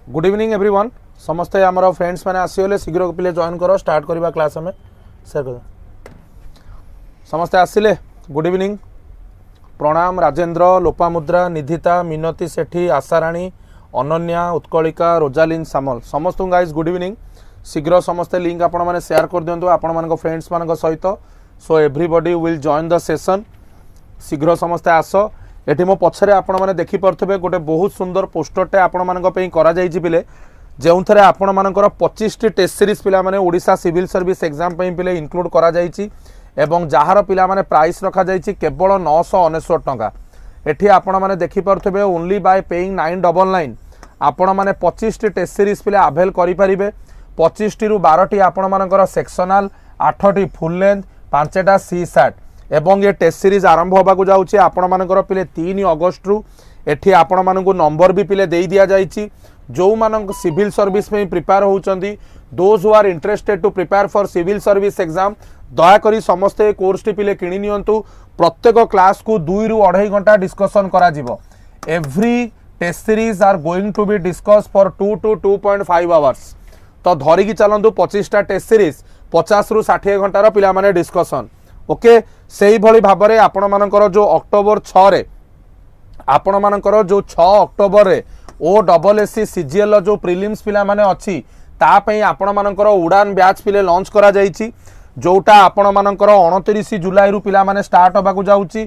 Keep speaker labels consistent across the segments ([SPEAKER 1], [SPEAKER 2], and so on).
[SPEAKER 1] Good evening everyone समस्ते आमर friends मैंने आसीगले शीघ्र पिले जॉइन कर स्टार्ट करवा क्लास आम शेयर कर समस्ते आसिले गुड इवनिंग प्रणाम राजेंद्र लोपामुद्रा निधिता मिनती सेठी आशाराणी अनन्या उत्कलिका रोजालिन सामल समस्त गाइज गुड इवनिंग शीघ्र समस्ते लिंक आपण मैंने शेयर कर दिंतु आपण फ्रेंड्स मान सहित so everybody will join the session शीघ्र समस्ते आस एठी मो पछरे आपण माने देखि परथबे गोटे बहुत सुंदर पोस्टरटे आपण मानक पई करा जाईची पिले जेउथरे आपण मानकर 25 टी टेस्ट सीरीज पिला माने ओडिशा सिविल सर्विस एग्जाम पई पिले इंक्लूड करा जाईची एवं जहार पिला माने प्राइस रखा जाईची केवल 999 टंका एठी आपण माने देखि परथबे ओनली बाय पेइंग 999 आपण माने 25 टी टेस्ट सीरीज पिले अवेल करि परिबे 25 टी रु 12 टी आपण मानकर सेक्शनल 8 टी फुल लेंथ 5 टा सी सैट एवं ये टेस्ट सीरीज आरंभ होबाकू जाउची आपण मानकर पिले 3 अगस्त रु एठी आपण मानकू नंबर भी पिले देई दिया जाईची जो मानक सिविल सर्विस में प्रिपेयर होउचंदी those who are interested to prepare for civil service exam दया करी समस्त कोर्स टी पिले किनी नियंतु प्रत्येक क्लास को 2 रु 2.5 घंटा डिस्कशन करा जिवो every test series are going to be discuss for 2 to 2.5 hours तो धरिकी चलंतु 25 टा टेस्ट सीरीज 50 रु 60 घंटा रो पिला माने डिस्कशन ओके सेही भली भाबरे आपण मानकर जो अक्टोबर 6 रे आपण मानकर जो 6 अक्टोबर रे OSSC CGL जो प्रिलिम्स पिला माने अछि ता पई आपण मानकर उड़ान बैच पिले लॉन्च करा जाईची जोटा आपण मानकर 29 जुलाई रु पिला माने स्टार्ट होबाकू जाउची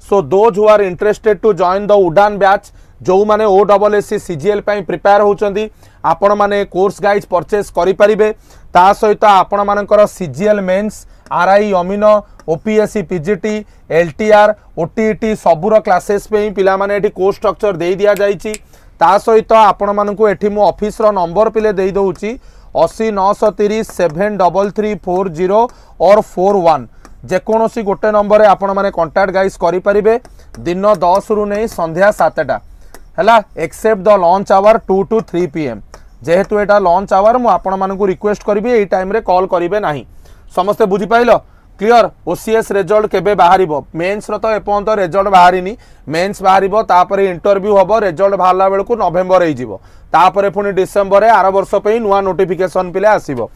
[SPEAKER 1] so those who are interested to join the Udaan batch जो माने OSSC CGL पई प्रिपेयर होचंदी आपण माने कोर्स गाइड परचेस करि परिबे ता सहित आपण मानकर CGL मेंस RI अमीनो OPSC PGT LTR OTET सबुर क्लासेस पे पिला माने एठी कोर्स स्ट्रक्चर दे दिया जाईची ता सहित आपण मानकू एठी मो ऑफिस रो नंबर पिले देई दउची 8930 73340 और 41 जेकोनोसी गोटे नंबर आपण माने कांटेक्ट गाइस करि परिबे दिन 10 रु नै संध्या 7 टा हला except the lunch hour 2 to 3 PM जेहेतु एटा लॉन्च आवर मु आपण मानकू रिक्वेस्ट करबी एई टाइम रे कॉल करिवे नाही समस्त बुझी पाइलो क्लियर OCS रिजल्ट केबे बाहरिबो मेंस रो तो एपंत रिजल्ट बाहरिनी मेंस बाहरिबो तापरे इंटरव्यू हबो रिजल्ट बाहरला बेलकू नवेम्बर हे जिवो तापरे पुनी डिसेंबर रे आर वर्ष पे नुवा नोटिफिकेशन पिले आसीबो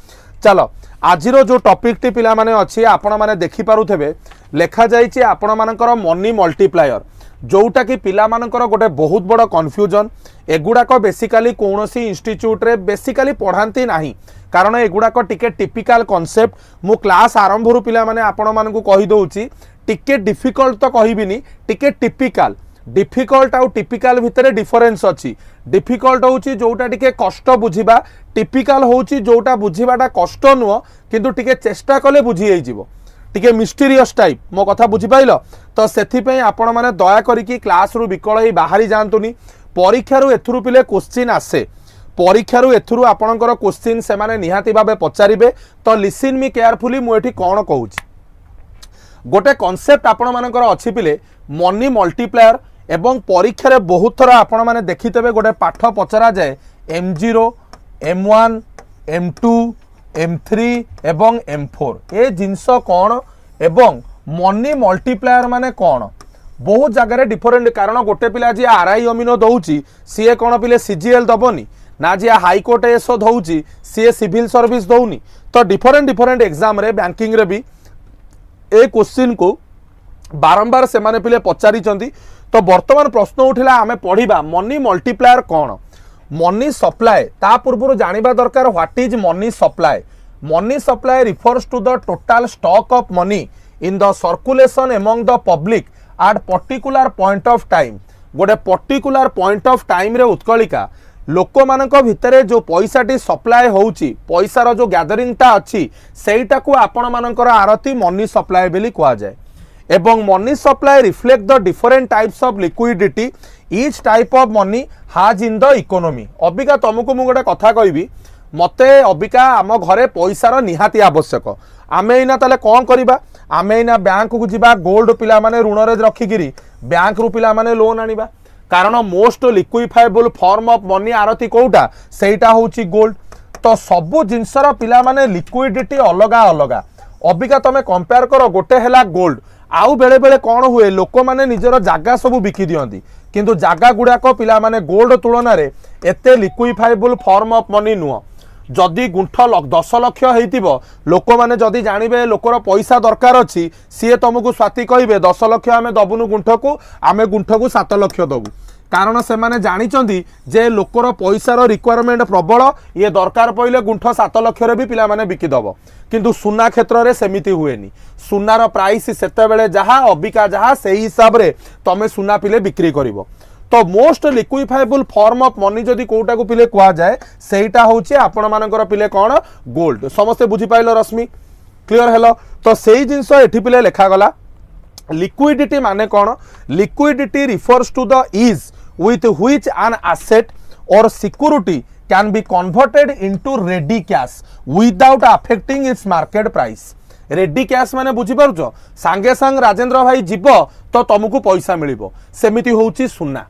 [SPEAKER 1] चलो आजिरो जो टॉपिक टी पिला माने अछि आपण माने देखि पारुथबे लेखा जाईची आपण मानकर मनी मल्टीप्लायर जोटा कि पिला मानकर गोटे बहुत बड़ कन्फ्यूजन एगुड़ाक बेसिकली कौनसी इंस्टीट्यूट रे बेसिकली पढ़ाती नाही कारण एगुड़ाक टिके टिपिकल कॉन्सेप्ट मु क्लास आरंभ रु पिला माने आपण मानकू कहि दउची टिके डिफिकल्ट तो कहिबिनी टिके टिपिकल डिफिकल्ट आउ टिपिकल भितरे डिफरेंस अछि डिफिकल्ट होउची जोटा टिके कष्ट बुझिबा टिपिकल होउची जोटा बुझिबाटा कष्ट नुह किंतु टिके चेष्टा कले बुझी हे जिवो टिके मिस्टीरियस टाइप मो कथा बुझी पाइलो तो सेथि पई आपण माने दया करिकी क्लास रु विकल ही बाहरी जानतुनी परीक्षा रु एथुरु पिले क्वेश्चन आसे परीक्षा रु एथुरु आपणकर क्वेश्चन से माने निहाती भाबे पचारिबे तो लिसन मी केयरफुली मु एठी कोन कहूची गोटे कांसेप्ट आपण मानकर अछि पिले मनी मल्टीप्लायर एवं परीक्षा रे बहुत थरा आपण माने देखितबे गोटे पाठ पचरा जाय M0 M1 M2 M3 एवं M4 ए जिंस कौन एवं मनी मल्टीप्लायर माने कौन बहुत जगह डिफरेंट कारण गोटे पिला जी RI अमीनो दउची सीए कौन पिले CGL दबनी ना जी हाईकोर्ट एसओ दउची सीए सिविल सर्विस दउनी तो डिफरेंट एग्जाम रे बैंकिंग रे भी ए क्वेश्चन को बारंबार से माने पिले पचारी चंदी तो वर्तमान प्रश्न उठिला आमे पढ़िबा मनी मल्टीप्लायर कौन मनी सप्लाई ता पूर्व जानिबा दरकार what is money supply refers to the total stock of money in the circulation among the public at particular point of time गोटे पर्टिकुलर पॉइंट ऑफ टाइम रे उत्कलिका लोक मानक भितरे जो पैसा टी सप्लाई होउची पैसार जो गैदरिंग टा अछि सेइटा को आपण मानकर आरती मनी सप्लाई बेली कुआ जाय एवं money supply reflect the different types of liquidity each type of money हाज इन द इकोनॉमी अबिका तुमको मु गोटे कथा कहबी मते अबिका आम घरे पैसार निहाती आवश्यक आमे इना ताले कोन करिबा आमे इना बैंक को जिबा गोल्ड पिला माने ऋण रे रखिगिरी बैंक रु पिला माने लोन आनिबा कारण मोस्ट लिक्विफाइबल फॉर्म ऑफ मनी आरती कोउटा सेइटा होउची गोल्ड तो सबु जिंसर पिला माने लिक्विडिटी अलगा अलगा अबिका तमे कंपेयर करो गोटे हैला गोल्ड आउ बेले बेले कौन हुए लोक माने निजर जागा सब बिकी दियंती किंतु जागा गुड़ाक पिला माने गोल्ड तुलन में एते लिक्विफाइबल फॉर्म ऑफ मनी नुह जदि गुंठ 10 लाख हो लोक मैंने जदि जानवे लोकर पैसा दरकार अच्छी सी तुमको स्वाति कहे 10 लाख आम दबुनु गुंठ को आम गुंठ को 7 लाख दबु कारण से माने जानी जे लोकर पैसार रिक्वायरमेंट प्रबल ये दरकार पड़े गुंठ 7 लाख भी पिला माने बिकिदब किंतु सुना क्षेत्र में सेमिति हुएनी सुनार प्राइस सेते जहाँ अबिका जहाँ से हिसाब से तुम सुना पिले बिक्री कर तो मोस्ट लिक्विफाइबल फॉर्म ऑफ मनी जदि कोटा को पिले कह जाए सेटा होचे आपण मानकर पिले कौन गोल्ड समस्ते बुझी पाइल रश्मि क्लियर हेलो तो सेही जिंस एठी पिले लिखा गला लिक्विडिटी माने कौन liquidity refers to the is with which an asset or security can be converted into ready cash without affecting its market price ready cash माने बुझी पारुछ सांगे सांग राजेंद्र भाई जीव तो तुमको पैसा मिलिबो सेमिति होउची सुना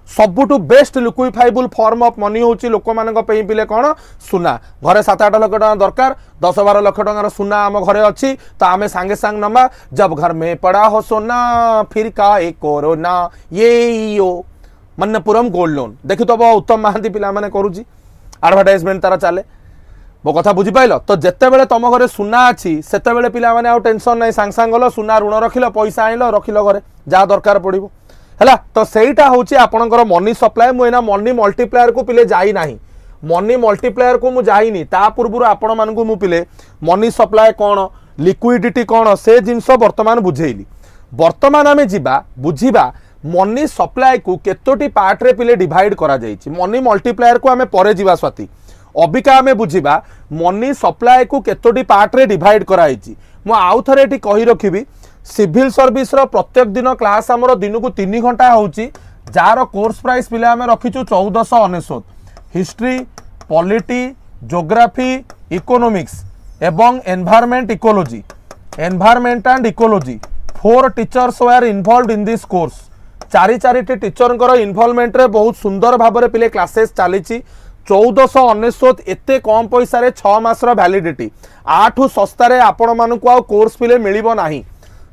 [SPEAKER 1] सबुठु बेस्ट लिक्विफाइबल फॉर्म ऑफ मनी होउची लोक मानक पे पिले कोन सुना घरे 7-8 लाख टका दरकार 10-12 लाख टकार सुना आम घरे अच्छी तो आमे सांगे सांग नमा जब घर में पड़ा हो सोना फिर का एक कोरोना ये यो मन्नपुरम गोल्ड लोन देखि तो उत्तम महांती पिला माने करूची एडवर्टाइजमेंट तारा चले मो कथा बुझी पाइल तो जिते बेले तुम घरे सुना अच्छी सेते बेले पिला माने आउ टेंशन नहीं सांग सांग गल सुना ऋण रखिल पैसा आइल रखिल घरे जहाँ दरकार पड़ो है तो सहीटा हूँ आपंकर मनी सप्लाय मुझे मनी मल्टीप्लायर को पिले जाई नाही मनी मल्टीप्लायर को मुझे जाइनी ता पूर्व आपण मानू मु पिले मनी सप्लाय कौन लिक्विडिटी कौन से जिनस बर्तमान बुझेली बर्तमान आम जीवा बुझीबा मनी सप्लाय को केतोटी पार्ट रे पिले डिवाइड करा जाइछि मनी मल्टीप्लायर को आम परे जीवा स्वाति अबिका आम बुझीबा मनी सप्लाय को केतोटी पार्ट रे डिवाइड कराइछि मु आउ थरे एटी कहि रखिबी सिविल सर्विस रो प्रत्येक दिन क्लास आमर दिन को 3 घंटा होउछि जार कोर्स प्राइस पिले आम रखिछु 1499 हिस्ट्री पॉलिटी ज्योग्राफी इकोनॉमिक्स एवं environment ecology environment and ecology 4 teachers were involved in this course चारि टीचर इनवॉल्वमेंट रे बहुत सुंदर भाव में पिले क्लासेस चली 1499 एते कम पैसा रे 6 मास वैलिडिटी आठु सस्तारे आपण मानकु आ कोर्स पिले मिलिबो नाही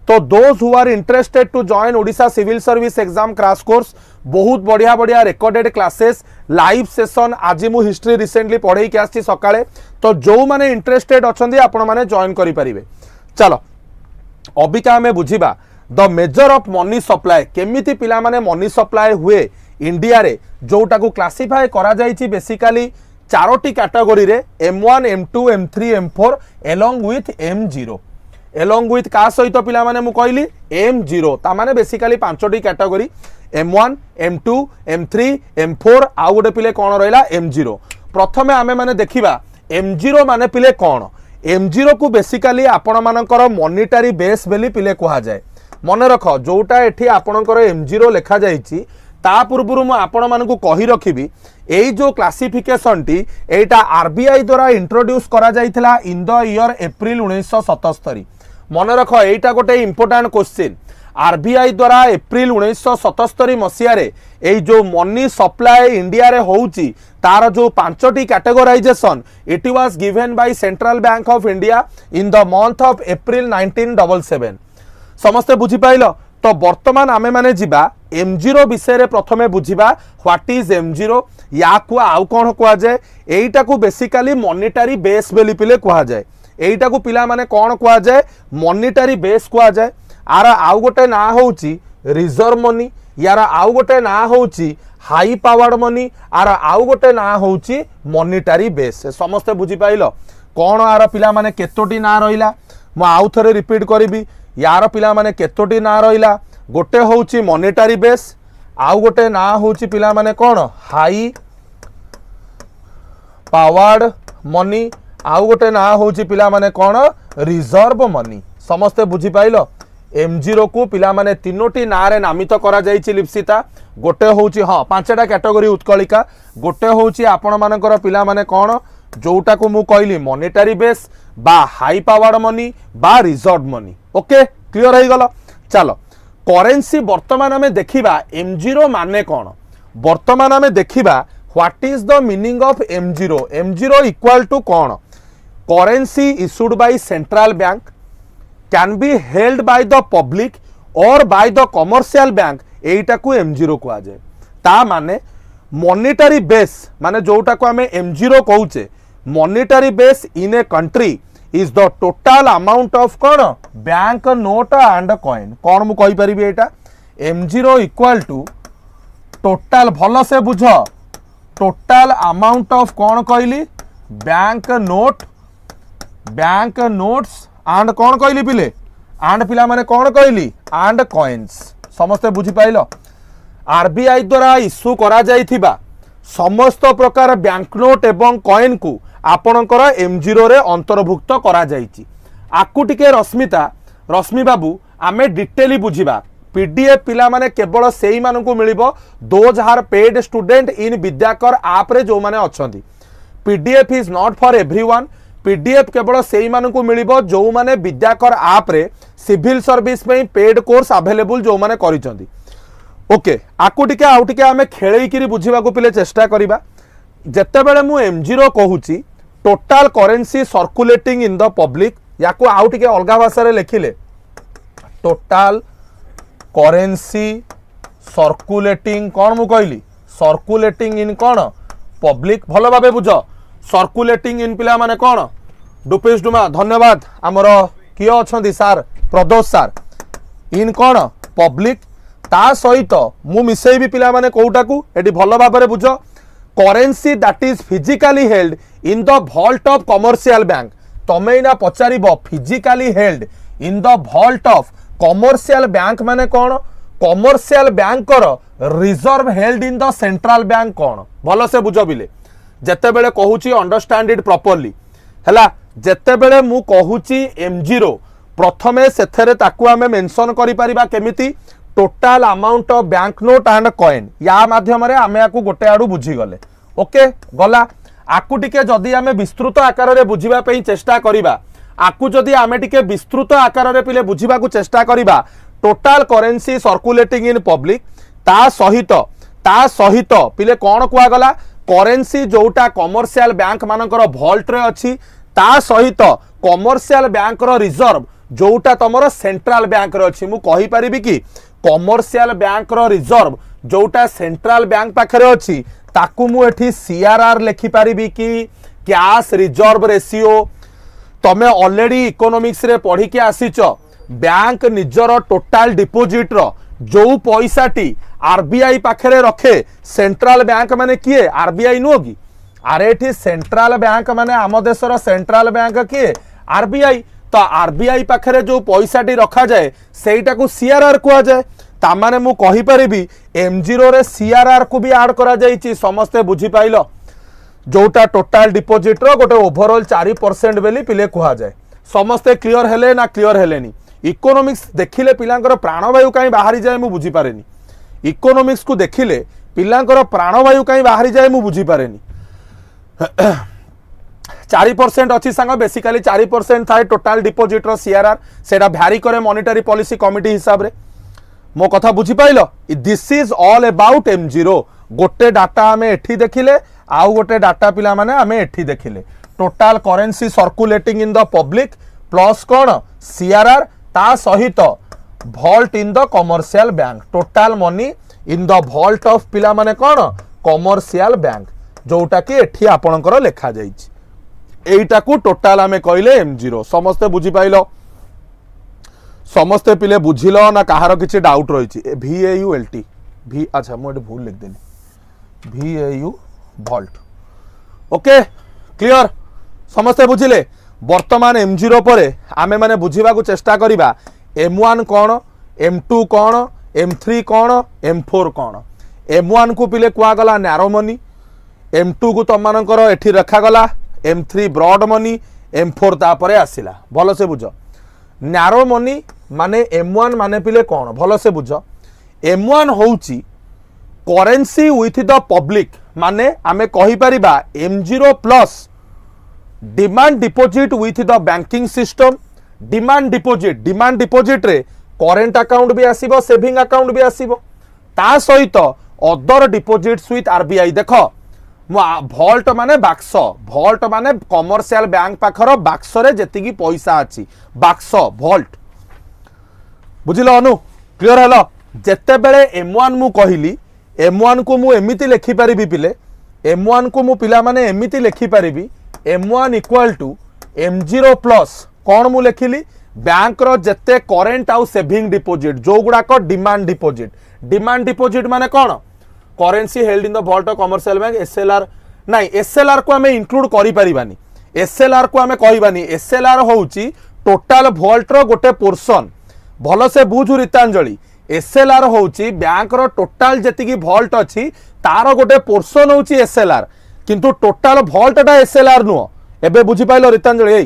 [SPEAKER 1] तो those who are interested to join Odisha civil service exam crash course बहुत बढ़िया बढ़िया रिकॉर्डेड क्लासेस लाइव सेशन आज मु हिस्ट्री रिसेंटली पढ़े के आछि सकाळे तो जो माने इंटरेस्टेड अछंदी आपण माने जॉइन करि परिबे चलो अबिका हमें बुझीबा the measure of money supply केमिति पिला माने मनी सप्लाय हुए इंडिया रे जोटा को क्लासिफाई करा जाइछि बेसिकली चारोटी कैटेगरी रे M1 M2 M3 M4 along with M0 along with का सहित पिला माने मु कहली M0 ता माने basically पांचटी category M1 M2 M3 M4 आउ गोटे पिले कोन रहला M0 प्रथमे आमे माने देखिबा M0 माने पिले कोन M0 को बेसिकली आपण मानकर मॉनिटरी बेस बेली पिले कहा जाए मन रख जोटा एठी आपणकर M0 लिखा जाइछि ता पूर्व मु आपण मानकु कहि रखिबी एई जो क्लासिफिकेशन टी एटा आरबीआई द्वारा इंट्रोड्यूस करा जाइथिला इन द ईयर अप्रैल 1977 मन रख एटा गोटे इंपोर्टेंट क्वेश्चन आरबीआई द्वारा अप्रैल 1977 मसिया रे एई जो मनी सप्लाई इंडिया रे होउची तार जो पांचटी categorisation it was given by central bank of India in the month of April 1977 समस्ते बुझी पाइल तो वर्तमान आमे माने जिबा M0 विषय रे प्रथमे बुझीबा व्हाट इज M0 या को आउ कोन कोआ जाय एईटा को बेसिकली मॉनिटरी बेस बेली पिले कोआ जाय एईटा को पिला माने कोन कोआ जाय मॉनिटरी बेस कोआ जाय आरा आउ गोटे ना होउची रिजर्व मनी यारा आउ गोटे ना होउची हाई पावर्ड मनी आरा आउ गोटे ना होउची मॉनिटरी बेस समस्त बुझी पाइलो कोन आरा पिला माने केतोटी ना रहिला म आउ थरे रिपीट करबी यार पिला माने केतोटी ना रहिला गोटे होउची मॉनिटरी बेस आउ गोटे ना होउची पिला माने कोन हाई पावर्ड मनी आउ गोटे ना होउची पिला माने कोन रिजर्व मनी समस्त बुझी पाइलो M0 को पिला माने तीनोटी ना रे नामित करा जाइछि लिप्सिता गोटे होउची हां पांचटा कैटेगरी उत्कलिका गोटे होउची आपण मानकर पिला माने कोन जोटा को मु कहली मॉनिटरी बेस बा हाई पावर्ड मनी बा रिजर्व मनी ओके क्लियर हो गला चलो करेंसी वर्तमान आमे देखिबा M0 माने कोन वर्तमान आमे देखिबा what is the meaning of M0 M0 equal to कोन currency issued by central bank can be held by the public और बाय द कमर्शियल बैंक एटा को M0 को आ जाए ता माने मॉनिटरी बेस माने जोटा को आमे M0 कहूचे monetary base in a country is the total amount of कौन बैंक नोट एंड कॉइन कौन मु कहि परिबे एटा M0 इक्वल टू टोटल भल से बुझ टोटल अमाउंट ऑफ कौन कहली बैंक नोट्स एंड कौन कहली पिले एंड पिला माने कौन कहली एंड कॉइन्स समस्ते बुझी पाइल आरबीआई द्वारा इश्यू करा जाइथिबा समस्त प्रकार बैंक नोट एवं कॉइन को आपणकर M0 रे अंतर्भुक्त करा जाइछि आकु टिके रश्मि बाबू आमे डिटेली बुझिबा पीडीएफ पिला माने केवल सेही मानकु मिलिबो those are paid student in Vidyakar app रे जो माने अछंती PDF is not for everyone PDF केवल सेही मानकु मिलिबो जो माने विद्याकर ऐप रे सिविल सर्विस में पेड कोर्स अवेलेबल जो माने करिसंती ओके आकु टिके आउ टिके आमे खेळेई किरी बुझिबा को पिले चेष्टा करिबा जत्ते बेले मु M0 कहूची total currency circulating in the public याकु आउ टिके अलगा भाषा रे लेखिले टोटल करेंसी सर्कुलेटिंग कौन मु कहली सर्कुलेटिंग इन कौन पब्लिक भल भाव बुझ सर्कुलेटिंग इन पिला माने कौन डुपेश डुमा धन्यवाद आमर किए अच्छा सार प्रदोष सार इन कौन पब्लिक ता सहित मु मिसेई भी पिला माने कोउटा को एटी भल भाव बुझ currency that is physically held in the vault of commercial bank तमे ना पचारिबो physically held in the vault of commercial bank माने कौन commercial bank reserve held in the central bank कौन भल से बुझ बिले जेते बेले कहूची अंडरस्टैंड इट प्रॉपर्ली हैला जेते बेले मु कहूची M0 प्रथमे सेथरे ताकू आमे मेंशन करि परिबा केमिति total amount of bank note and coin या माध्यम रे आमे आकू गोटे आडू बुझी गले ओके गला आकू टिके जदी आमे विस्तृत आकार रे बुझिबा पई चेष्टा करिबा आकु जदि आमे टिके विस्तृत आकार रे पिले बुझिबा को चेष्टा करिबा total currency circulating in public ता सहित पिले कोन कुआ गला करेंसी जोटा कमर्शियल बैंक मानकर वॉल्ट रे अछि ता सहित कमर्शियल बैंक रो रिजर्व जोटा तमरो सेंट्रल बैंक रे अछि मु कहि परिबी कि कमर्शियल बैंक रो रिजर्व जोटा सेंट्रल बैंक पाखरे अछि ताकू मु एठी सीआरआर लिखि परिबी कि कैश रिजर्व रेशियो तमे ऑलरेडी इकोनॉमिक्स रे पढ़ी के आसीच बैंक निजर टोटल डिपोजिट रो जो पैसाटी आरबीआई पाखरे रखे सेंट्रल बैंक माने किए आरबीआई नुह कि अरे एठी सेंट्रल बैंक माने आम देशर सेंट्रल बैंक किए आरबीआई तो आरबीआई पाखरे जो पैसाटी रखा जाए सेटा को सीआरआर कुआ जाए ता माने मु कहि परिबी M0 रे सीआरआर को भी ऐड करा जाईची समस्ते बुझी पाइलो जोटा टोटल डिपोजिट रो गोटे ओवरऑल 4% बेली पिले कुहा जाए समस्ते क्लियर हेले ना क्लियर हेलेनी इकोनॉमिक्स देखिले पिलांकर प्राणवायु कहीं बाहरी जाए मु बुझी पारेनी इकोनॉमिक्स को देखिले पिलांकर प्राणवायु कहीं बाहरी जाए मु बुझी पारेनी 4% अच्छी सांग बेसिकली 4% थाए टोटल डिपोजिट रो सीआरआर सेटा भ्यारी करे मॉनिटरी पॉलिसी कमिटी हिसाब रे मो कथा बुझी pilo this is all about M0 गोटे डाटा आमे एठी देखिले आउ गोटे डाटा पिला माने आमे एठी देखिले total currency circulating in the public plus कौन सीआरआर ता सहित vault in the commercial bank total money in the vault of पिला माने कौन कमर्शियल बैंक जोटा कि एठी आपणकर लेखा जाइछि एइटा को टोटल आमे कहले M0 समस्ते बुझी पाइलो समस्ते पिले बुझिलो ना कहार किछि डाउट रहिछि VAULT भी अच्छा मु एटे भूल लिख देनी VAU वॉल्ट ओके क्लियर समस्ते बुझिले वर्तमान M0 परे आमे माने बुझिबा को चेष्टा करिबा M1 कौन M2 कौन M3 कौन M4 कौन M1 को पिले कुआ गला नैरो मनी M2 को तम मानकर एठी रखा गला M3 ब्रॉड मनी M4 तापरे आसिला भलो से बुझ नैरो मनी माने M1 माने पिले कौन भलो से बुझ M1 होउची करेंसी विथ द पब्लिक माने आमे कहि परिबा M0 plus demand deposit with the banking system demand deposit रे करेंट अकाउंट भी आसीबो सेविंग अकाउंट भी आसीबो ता सहित अदर डिपोजिट्स विथ आरबीआई देखो वॉल्ट माने बाक्स वॉल्ट माने कमर्शियल बैंक पाखर बाक्स रे जेतिकी पैसा अछि बाक्स वॉल्ट बुझिलो अनु क्लियर हेलो जेते बेले M1 मु कहली M1 को मु एमिति लिखि परिबी पिले M1 को मु पिला माने एमिति लिखि परिबी M1 equal to M0 plus कौन मु लिखिली बैंक रो जेते करेंट आउ सेविंग डिपोजिट जो गुडा को डिमांड डिपोजिट माने कौन currency held in the vault of commercial bank SLR नहीं SLR को हमें इंक्लूड करि परिबानी SLR को हमें कहबानी SLR होउची टोटल वॉल्ट रो गोटे पोर्शन भल से बुझु रितांजलि SLR होउची बैंक रो टोटल जेतिकी वॉल्ट अछि तारो गोटे पोर्शन होउची SLR किंतु टोटल वॉल्टटा SLR नुह एबे बुझि पाइलो रितांजलि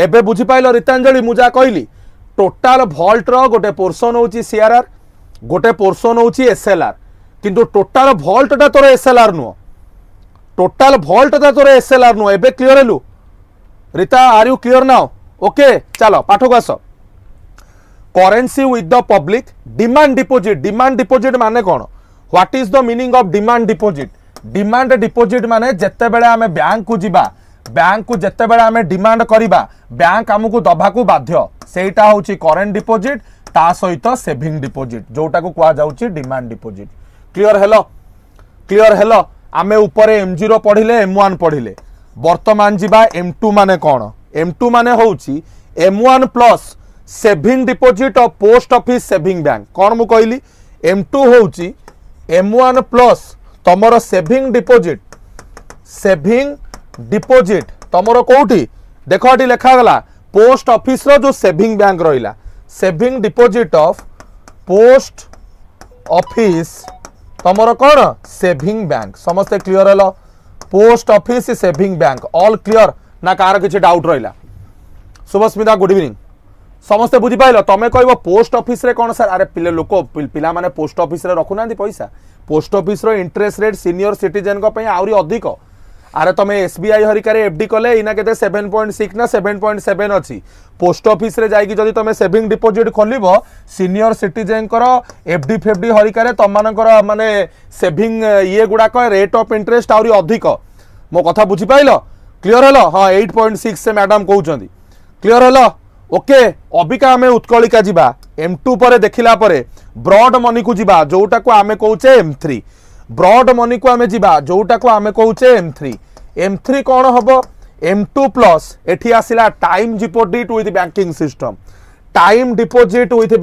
[SPEAKER 1] एबे बुझि पाइलो रितांजलि मुजा कहली टोटल वॉल्ट रो गोटे पोर्शन होउची CRR गोटे पोर्शन होउची SLR किंतु टोटल वॉल्टटा तोर SLR नुह टोटल वॉल्टटा तोर SLR नुह एबे क्लियर हेलु Rita are you clear now okay चलो पाठ को आस currency with the public demand deposit माने कौन what is the meaning of demand deposit माने जेते बेले आमे बैंक को जिबा बैंक को जेते बेले आमे डिमांड करिबा बैंक हमकु दबा को बाध्य सेटा होची करेंट डिपोजिट ता सहित सेविंग डिपोजिट जोटा को कुआ जाउची डिमांड डिपोजिट क्लियर हेलो आमे ऊपर M0 पढ़िले M1 पढ़िले वर्तमान जिबा M2 माने कौन M2 माने होउची M1 plus saving deposit of post office saving bank कौन मु कहली M2 होउची M1 प्लस तमरो सेविंग डिपोजिट तमरो कोठी देखो एटी लिखा गला पोस्ट ऑफिस रो जो सेविंग बैंक रहिला saving deposit of post office तमरो कौन सेविंग बैंक समस्ते क्लियर हेलो post office saving bank all clear ना कार किसी डाउट रहिला शुभस्मिता गुड इवनिंग समस्ते बुझी पाइल तमें कह पोस्ट ऑफिस रे कौन सर अरे पिले लोक पिला माने पोस्ट ऑफिस रे रखुना पैसा पोस्ट ऑफिस रो इंटरेस्ट रेट सीनियर सिटीजन को आउरी अधिक अरे तुम SBI हरिकार एफडी कले इना केते 7.6 ना 7.7 अच्छी पोस्ट ऑफिस रे जाइकी जदि तुम सेविंग डिपोजिट खोलिबो सीनियर सिटीजन करो एफडी फेफडी हरिकार तुम मानकर माने सेविंग ये गुडाक रेट ऑफ इंटरेस्ट आउरी अधिक मो कथा बुझी पाइल क्लियर हेलो हाँ 8.6 से मैडम कहउचंदी क्लियर हेलो ओके अबिका आमे उत्कलिका जिबा M2 पर देखिला परे ब्रॉड मनी को जिबा जोटा को आमे कहउचे M3 ब्रॉड मनी को आमे जिबा जोटा को आमे कहउचे M3 कौन हबो M2 प्लस एठी आसिला time deposit with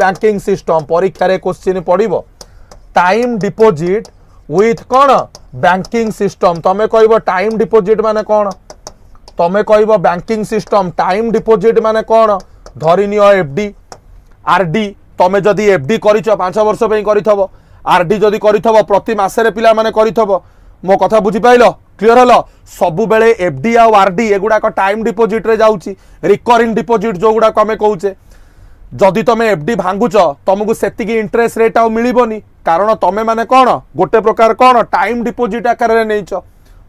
[SPEAKER 1] banking system परीक्षा रे क्वेश्चन पड़िबो टाइम डिपोजिट विथ कौन बैंकिंग सिस्टम तमे कहबो टाइम डिपोजिट माने कौन तमे कहबो बैंकिंग सिस्टम टाइम डिपोजिट माने कौन धरिनियो एफडी आरडी तमे जदि एफडी करिछ 5 वर्ष पे करिथबो आरडी जदि करिथबो प्रति मासे रे पिला माने करिथबो मो कथा बुझी पाइलो क्लियर हलो सबु बेले एफडी आ आरडी एगुडा को टाइम डिपोजिट रे जाउची रिकरिंग डिपोजिट जो गुडा कमे कहउचे जदि तमे एफडी भांगुच तुमको सेतिकी इंटरेस्ट रेट आ मिलिबोनी कारण तमे माने कौन गोटे प्रकार कौन टाइम डिपोजिट आकार रे नेइछ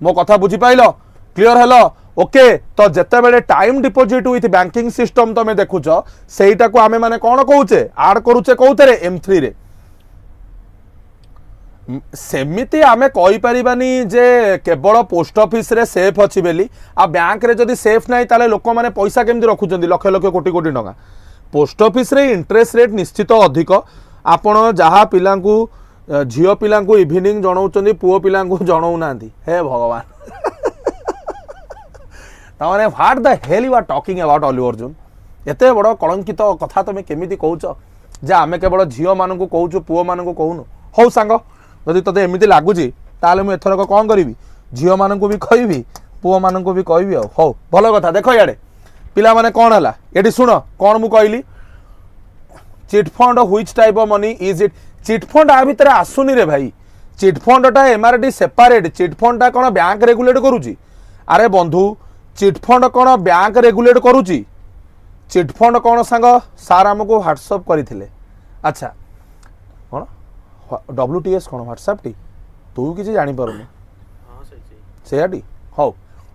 [SPEAKER 1] मो कथा बुझी पाइलो क्लियर हेलो ओके तो जेते बेले time deposit with banking system तमे देखुछ सेटा को आमे माने कौन कहउचे ऐड करूचे कोउतरे M3 रे सेमिति आमे कहि परिबानी जे केवल पोस्ट ऑफिस रे सेफ अछि बेली आ बैंक रे जदी सेफ नाही ताले लोक माने पैसा केमति रखुचंदी लक्ष लक्ष कोटी कोटी टका पोस्ट ऑफिस रे इंटरेस्ट रेट निश्चित अधिक आपण जहा पिलांकू झियो पिलांकू इवनिंग जणाउचंदी पुओ पिलांकू जणाउ नांती हे भगवान ताने what the hell you are talking about Allu Arjun एते बड़ कलंकित कथा तमे केमिति कहउछ जे आमे केवल झियो मानकू कहउछु पुओ मानकू कहउनु हौ सांग जदि तते एमिति लागुची ताले मु एथरक कोन करिवि झियो मानकू भी कहबी पुओ मानकू भी कहबी हौ भलो कथा देखो याडे पिला माने कोन हला एडी सुनो कोन मु कहली chit fund which type of money is it chit fund आ भितर आसुनी रे भाई चिट फंड टा एमआरडी सेपरेट चिट फंड टा कोन बैंक रेगुलेट करूची अरे बंधु चिट फंड कोन बैंक रेगुलेट करूची चिट फंड कोन संग सार हमको व्हाट्सएप करथिले अच्छा कोन WTS कोन व्हाट्सएप टी तू किछि जानि परनु हां सही सेयाटी हौ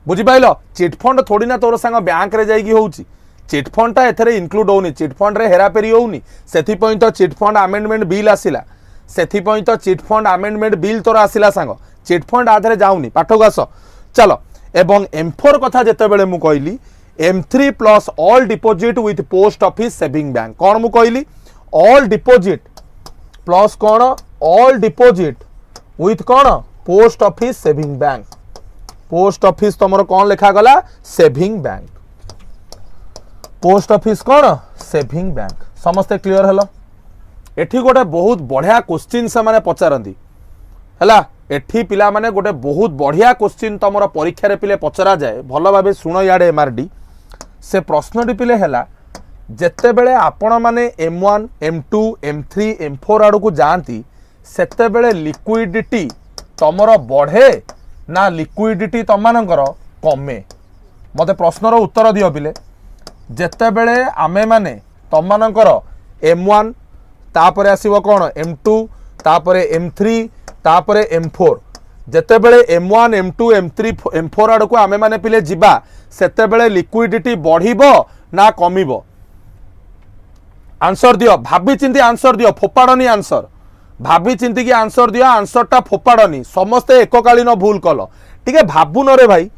[SPEAKER 1] बुझी पाइलो चिट फंड थोड़ी ना तोर संग बैंक रे जाई की होउची चिट फंड टा एथरे इंक्लूड होनी चिट फंड रे हेरा पेरी होनी सेथि पई तो चिट फंड अमेंडमेंट बिल आसिला सेथि पई तो चिट फंड अमेंडमेंट बिल तोर आसिला संग चिट फंड आधरे जाउनी पाठक आस चलो एवं M4 कथा जेते बेले मु कहली M3 plus all deposit with post office saving bank कौन मु कहली ऑल डिपोजिट प्लस कौन ऑल डिपोजिट विथ कौन post office saving bank. Post office तुम कौन लिखा गला सेविंग बैंक। पोस्ट ऑफिस कौन सेविंग बैंक। समस्ते क्लियर हल। एठी गोटे बहुत बढ़िया क्वेश्चन से माने पचारती है। एठी पिला माने गोटे बहुत बढ़िया क्वेश्चन तुम परीक्षा रे पिले पचरा जाए। भल भाव शुण याडे एमआरडी से प्रश्नटी पिले है जेते बेले आपण माने M1 M2 M3 M4 आड़ को जाती सेते बेले लिक्विडिटी तमर बढ़े ना लिक्विडिटी तम मानकर कमे। मते प्रश्नर उत्तर दियो पिले। जेते बेले आमे माने तम मानकर M1 तापरे आसीबो कोन M2 तापरे M3 तापरे M4 जेते बेले M1 M2 M3 M4 आड़ को आमे माने पिले जिबा सेते बेले लिक्विडिटी बढ़िबो ना कमिबो। आंसर दियो भाभी चिंती आंसर दियो फोपाड़नी आंसर भाभी चिंती की आंसर दियो आंसरटा फोपाड़नी समस्ते एककालीन भूल कल टिके भाबुन रे भाई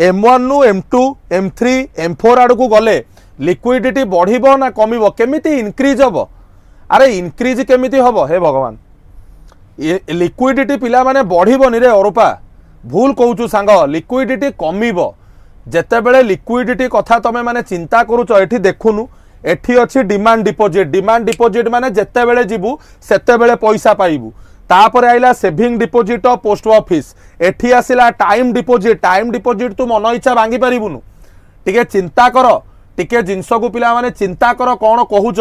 [SPEAKER 1] M1 नु M2 M3 M4 आड़ को गले लिक्विडिटी बढ़िबो ना कमिबो केमिति इनक्रीज हबो। अरे इनक्रीज केमिति हबो हे भगवान लिक्विडिटी पिला माने बढ़िबोनी रे अरूपा भूल कहूचु सांग लिक्विडिटी कमिबो। जेते बेले लिक्विडिटी कथा तमे माने चिंता करूच एठी देखुनु एठी अछि डिमांड डिपोजिट माने जेते बेले जीवु सेते बेले पैसा पाइबु। तापर आइला सेविंग डिपोजिट पोस्ट ऑफिस एठी आसिला टाइम डिपोजिट तू मन इच्छा भांगी पारिबुनु। टिके चिंता कर टिके जिंस को पिला माने चिंता कर कौन कहूच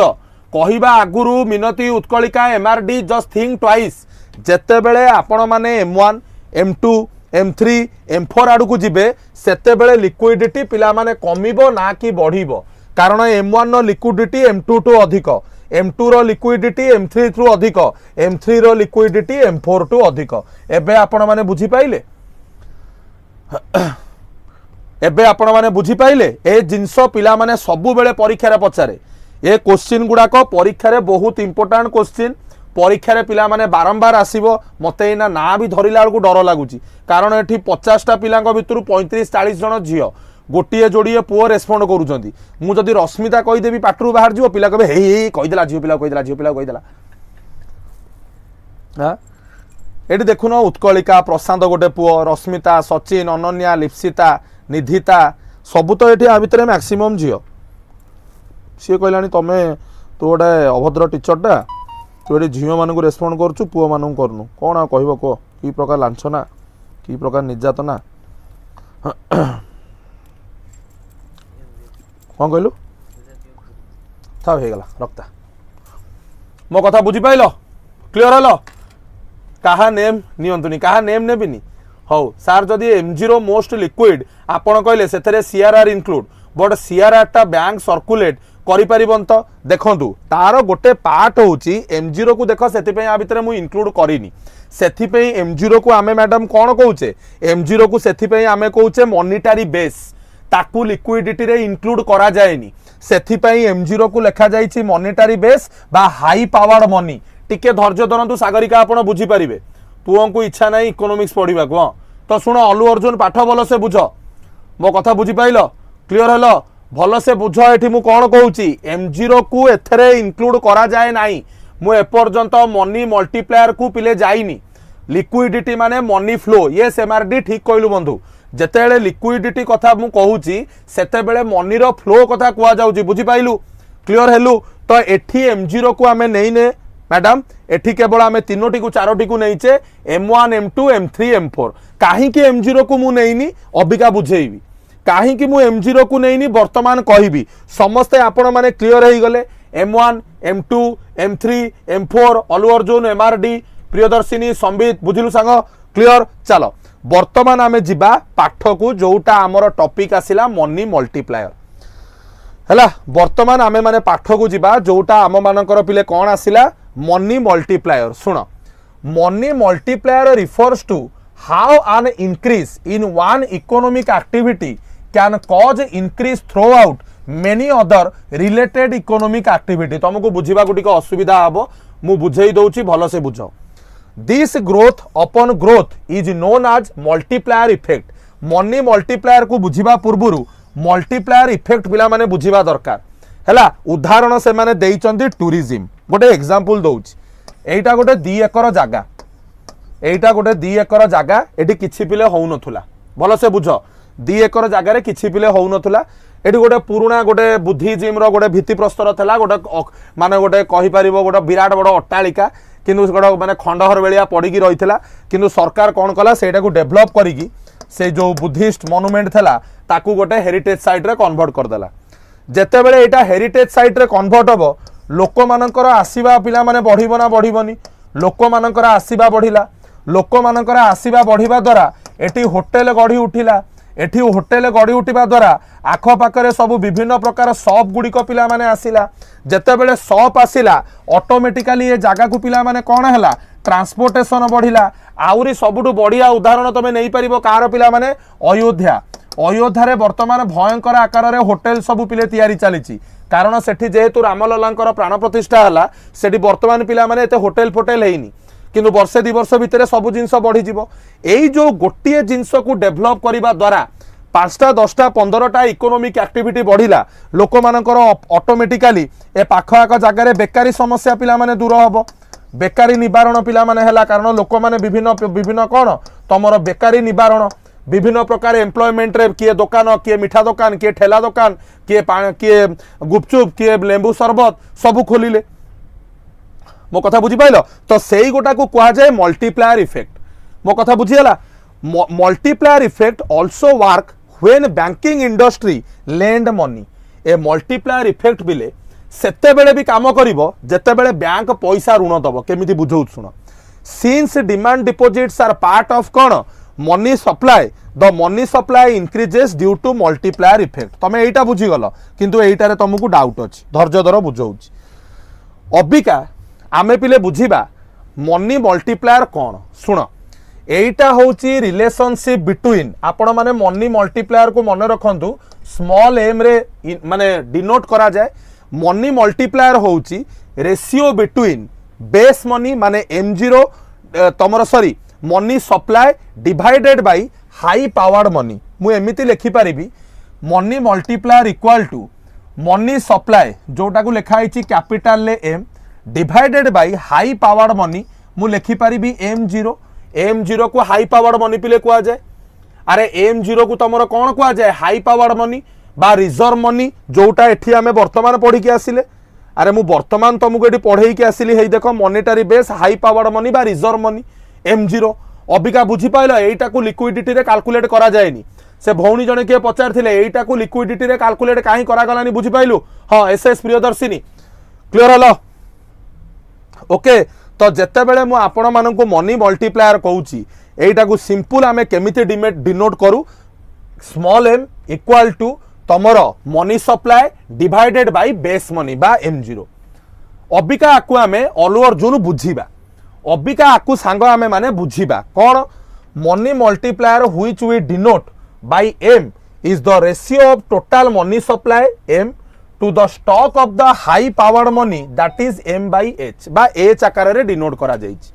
[SPEAKER 1] कहिबा आगुरु मिनती Utkalika MRD just think twice जेते बेले आपण माने M1 M2 M3 M4 आड़ को जिबे सेते बेले लिक्विडिटी पिला माने कमिबो ना कि बढ़िबो। कारण M1 row liquidity M2 to अधिक M2 row liquidity M3 to अधिक M3 row liquidity M4 to अधिक। एबे आपण माने बुझी पाइले एबे आपण माने बुझी पाइले ए जिंस पिला माने सबु बेले परीक्षा रे पचारे ए क्वेश्चन गुडा को परीक्षा रे बहुत इंपोर्टेंट क्वेश्चन परीक्षा रे पिला माने बारंबार आसीबो। मते एना ना भी धरिला को डर लागुची कारण एठी 50टा पिलांक भितरु 35-40 जन झियो गोटे जोड़िए पुओ रेस्पोंड करूछंती। मु जदि रश्मिता कहीदेवी पाटरू बाहर जीव पिला कहे हे कहीदेला झियो पिला कहीदेला हाँ एठी देखुन उत्कलिका प्रशांत गोटे पुओ रश्मिता सचिन अनन्या लिप्सिता निधिता सबू तो ये भितर मैक्सिमम झील सी कहलानी तमें तू गोटे अभद्र टीचरटा तू ये झील मानू रेस्पॉन्ड करुचु पुओ मानू करनु कौन आ कह कह कि प्रकार लांछना कि प्रकार निर्यातना कौन कहलु था होगला रक्ता मो कथा बुझी पाइल क्लियर हल कहा नेम नियंतुनी कहा नेम नेबिनी हौ सार जदि M0 मोस्ट लिक्विड आपण कहले सेथरे CRR इंक्लूड बट CRR टा बैंक सर्कुलेट करि परिबन तो देखंतु तार गोटे पार्ट होची M0 को देख सेति पे आ भितरे मु इंक्लूड करिनी सेति पे M0 को आमे मैडम कोन कहूचे M0 को सेति पे आमे कहूचे मॉनिटरी बेस ताकू लिक्विडिटी रे इंक्लूड करा जाएनी सेति पे M0 को लिखा जाईची मॉनिटरी बेस बा हाई पावर्ड मनी टिके धैर्य धरंतु सागरिका आपण बुझी परिबे पुओं को इच्छा नहीं इकोनॉमिक्स पढ़ा को तो शुण अल्लू अर्जुन पाठ भल से बुझ मो कथा बुझी पाइल क्लियर हल भल से बुझ एठी मु कौन कहूची M0 को एथरे इंक्लूड करा जाए नाही मु एपर्यंत मनी मल्टीप्लायर को पिले जाइनी लिक्विडिटी माने मनी फ्लो ये एमआरडी ठीक कहलु बंधु जेतेबेले लिक्विडिटी कथा मु कहूची सेतेबेले मनी रो फ्लो कथा कुआ जाउची बुझी पाइलु क्लियर हेलु तो एठी M0 को आमे नेइने मैडम एठी केवल आमे तीनोटी को चारोटी को नहींचे M1 M2 M3 M4 कहीं M0 को मु नहींनी अबिका बुझेइबी कहीं मु M0 को नहींनी वर्तमान कहिबी समस्ते आपण माने क्लियर हो गले M1 M2 M3 M4 Allu Arjun MRD Priyadarshini Sambit बुझिलु सांग क्लियर चलो वर्तमान आमे जिबा पाठ को जोटा हमर टॉपिक आसिला मनी मल्टीप्लायर हैला वर्तमान आमे माने पाठ को जिबा जोटा आम मानकर पिले कोन आसिला मनी मल्टीप्लायर सुन money multiplier refers to how an increase in one economic activity can cause increase throughout many other related economic activity तुमको बुझा टिके असुविधा हम मु बुझे दौची भल से बुझ दिस ग्रोथ अपन growth is known as multiplier effect money multiplier को बुझा पूर्व मल्टीप्लायर इफेक्ट पिला माने बुझा दरकार हैला उदाहरण से माने देइचंदी टूरिज्म गोटे एग्जांपल दउची एटा गोटे 2 एकर जगह एटा गोटे 2 एकर जगह एटी किछि पिले होउ नथुला भल से बुझ 2 एकर जगह रे किछि पिले होउ नथुला एटी गोटे पुराना गोटे बुद्धिजीम रो गोटे भित्तिप्रस्तर थला गोटे माने गोटे कहि परिबो गोटे विराट बड़ अट्टालिका किंतु गोटे माने खंडहर बेलिया पड़िकी रहितला किंतु सरकार कोन कला सेटा को डेवलप करिकी से जो बुद्धिस्ट मॉन्यूमेंट थला ताकू गोटे हेरिटेज साइट रे कन्वर्ट कर देला जेते बेले एटा हेरिटेज साइट रे कन्वर्ट हबो लोक मानकर आसीबा पिला माने बढ़िबो ना बढ़िबोनी लोक मानकर आसीबा बढ़िला लोक मानकर आसीबा बढ़िबा द्वारा एटी होटेल गढ़ी उठिला एठी होटेल गढ़ी उठिबा द्वारा आख पाखरे सब विभिन्न प्रकार शॉप गुड़िक पिला माने आसिला जेते बेले शॉप आसिला ऑटोमेटिकली ये जगह को पिला माने कोन हला ट्रांसपोर्टेशन बढ़िला आउरी सबुठु बढ़िया उदाहरण तमे नै परिबो कार पिला माने अयोध्या अयोध्या रे वर्तमान भयंकर आकार रे होटेल सब पिले तैयारी चलीची कारण सेठी जेहेतु रामललांकर प्राण प्रतिष्ठा हला सेठी वर्तमान पिला माने एते होटेल फोटेल हेइनी किंतु वर्षे 2 वर्ष भितर सब जिनस बढ़ी जीवो एई जो गोटिए जिनस को डेवलप करिबा द्वारा 5टा 10टा 15टा इकोनॉमिक एक्टिविटी बढ़िला लोक मानकर ऑटोमेटिकली ए पाख आख जगह रे बेकारी समस्या पिला माने दूर हबो बेकारी निवारण पिला माने हला कारण लोक माने विभिन्न विभिन्न कोन तमरो बेकारी निवारण विभिन्न प्रकार एम्प्लॉयमेंट रे किए दुकान किए मिठा दुकान किए ठेला दुकान किए गुपचुप किए लेंबू शरबत सब खोलिले मो कथा बुझी पाइल तो सेई गोटा को कहा जाए मल्टीप्लायर इफेक्ट मो कथा बुझीला multiplier effect also work when banking industry lend money a multiplier effect बिले सेते बेले भी काम करिवो जेते बेले बैंक पैसा ऋण दबो केमिति बुझौ सुनो since demand deposits are part of कोन money supply the money supply increases due to multiplier effect तमे एटा बुझी गलो किंतु एटारे तुमको डाउट अछि धैर्य धर बुझौछि अबिका आमे पिले बुझीबा मनी मल्टीप्लायर कौन शुण एटा होची रिलेशनशिप बिटवीन आपण माने मनी मल्टीप्लायर को मन रखंतु स्मॉल एम रे माने डिनोट करा जाए मनी मल्टीप्लायर होची रेशियो बिटवीन बेस मनी माने M0 तमर sorry money supply divided by high powered money मु एमिति लिखि परिबी money multiplier equal to money supply जोटा को लिखा हिची कैपिटल ले M divided by high powered money मु लिखि परिबी M0 को हाई पावर्ड मनी पिले कुआ जाए अरे M0 को तमरो कोन कुआ जाए हाई पावर्ड मनी बा रिजर्व मनी जोटा एठी आमे वर्तमान पढ़ी के आसिले अरे मु वर्तमान तुमको एठी पढ़ेई के आसिली हेई देखो monetary base high powered money बा रिजर्व मनी M0 अबिका बुझी पाइलो एटा को लिक्विडिटी रे कैलकुलेट करा जाएनी से भौणी जने के पचार थिले एटा को लिक्विडिटी रे कैलकुलेट काहे करा गलानी बुझी पाइलु हां SS Priyadarshini clear hello okay तो जेते बेले मु आपण मानकु मनी मल्टीप्लायर कहूची एटा को सिंपल आमे केमिति डिनोट करू स्मॉल m इक्वल टू तमर money supply divided by base money बा M0 अबिका आकु आमे ऑल अर्जुन बुझीबा अबिका आकु सांग आमे माने बुझीबा कोन money multiplier which we denote by m is the ratio of total money supply m to the stock of the high powered money that is M by H बा H आकार रे डिनोट करा जाइछि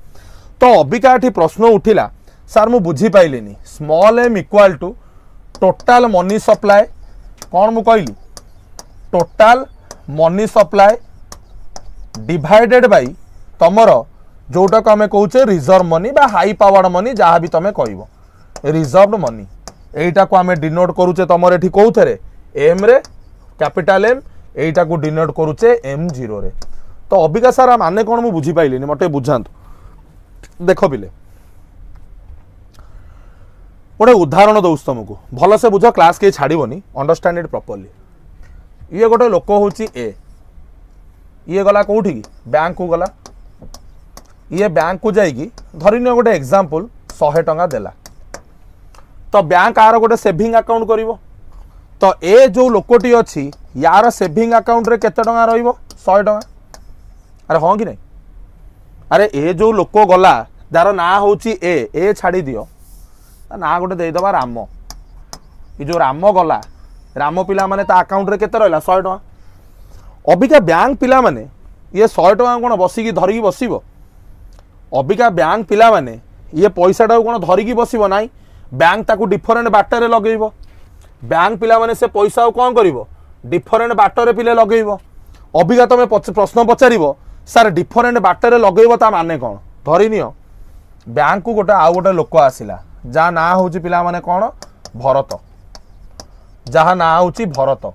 [SPEAKER 1] तो अबिका एठी प्रश्न उठिला सर मु बुझी पाइलिनी small m equal to total money supply कोन मु कहली total money supply divided by तमर जोटा को हमें कहूचे रिजर्व मनी बा हाई पावर्ड मनी जहाँ भी तमे कहबो रिजर्व मनी एटा को हमें डिनोट करूचे तमर एठी कोउथरे m रे कैपिटल M एटा को डिनोट करूचे M0 रे तो अबिका सर माने कोन मु बुझी पाइलिनी मटे बुझांतु देखो बिले गोटे उदाहरण दउस तुमको भल से बुझ क्लास के छाड़बनी अंडरस्टैंड इट प्रॉपर्ली ये गोटे लोक होची ए ये गला कोठी की बैंक को गला ये बैंक को जाइकी धरिनियो गोटे एग्जांपल 100 टंका देला तो बैंक आर गोटे सेविंग अकाउंट करिवो तो ए जो लोकटी अच्छी यार सेविंग अकाउंट रे केते टंका रहिबो 100 टंका अरे हाँ कि नहीं अरे ए जो लोक गला जार ना होची ए छाड़ी दियो ना गोटे दे दबा राम ये जो राम गला राम पिला माने ता अकाउंट रे केते रहला 100 टंका अबिका बैंक पिला माने ये 100 टंका कोन बसिकी धरिकी बसिबो अबिका बैंक पिला माने ये पैसाटा कोन धरिकी बसिबो नाही बैंक ताकू डिफरेंट बाटरे लगेइबो बैंक पिला माने से पैसा कौन करिवो डिफरेंट बाटरे पिले लगेइबो अबिका तमे प्रश्न पचारिबो सार डिफरेन्ट बाटर लगेब ता माने कौन धरी नियो बैंक को गोटे आउ गोटे लोक आसिला जहाँ ना हूँ पिला माने कौन भरत जहाँ ना हूँ भरत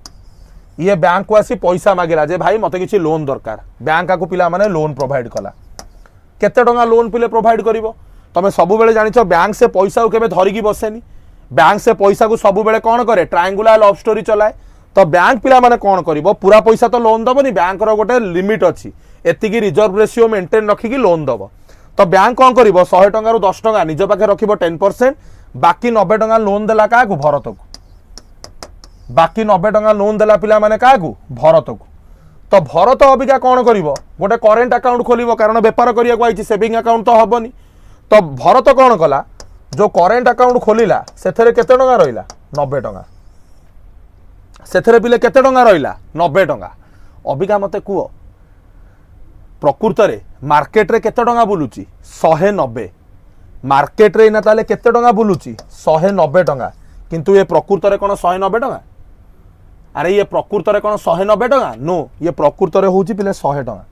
[SPEAKER 1] ये बैंक को आसी पैसा मागिला जे भाई मते किसी लोन दरकार बैंक को पिला माने लोन प्रोवाइड कला केते टंगा लोन पिले प्रोवाइड करिवो तमे सब बेले जानिछ बैंक से पैसा को केबे धरिकी बसेनी बैंक से पैसा को सब बेले कौन करे ट्रायंगुलर लव स्टोरी चलाए तो बैंक पिला माने कौन करिवो पूरा पैसा तो लोन दबनी बैंक रो गोटे लिमिट अछि एतिकी रिजर्व रेशियो मेंटेन रखिकी लोन दब तो बैंक कौन करिवो 100 टंका रु 10 टंका निज पाखे रखिबो 10% बाकी 90 टंका लोन देला का भरत को बाकी 90 टंका लोन देला पिला माने का भरत को तो भरत अबिका कौन करिवो गोटे करेंट अकाउंट खोलिवो कारण बेपार करिया को आइछि सेविंग अकाउंट तो हबनी तो भरत कौन कला जो करेंट अकाउंट खोलिला सेथरे केते टंका रहिला 90 टंका सेथरे पिले केते टंका रहिला 90 टंका अबिका मते कुओ प्रकृत रे मार्केट रे केते टंका बुलुची 190 मार्केट रे ना ताले केते टंका बुलुची 190 टंका किंतु ये प्रकृत रे कोन 190 टंका अरे ये प्रकृत रे कोन 190 टंका नो ये प्रकृत रे होउची पिले 100 टंका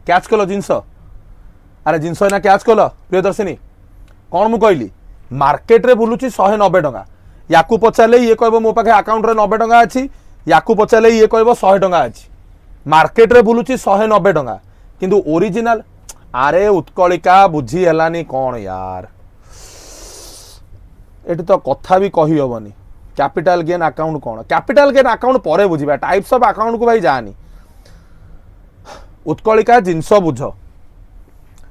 [SPEAKER 1] कैच कलो जिंस अरे जिंस ना कैच कलो प्रियदर्शिनी कौन मु कहली मार्केट रे बुलुची 190 टंका याकू पचाले ये कहबो मो पाखे अकाउंट रे 90 टंका अछि याकू पचाले ये कहबो 100 टंका अछि मार्केट रे बुलुची 190 टंका किंतु ओरिजिनल अरे उत्कलिका बुझी हेलानी कौन यार एटी तो कथा भी कही हबनी कैपिटल गेन अकाउंट कौन कैपिटल गेन अकाउंट परे बुझिबा टाइप्स ऑफ अकाउंट को भाई जानी उत्कलिका जिंस बुझ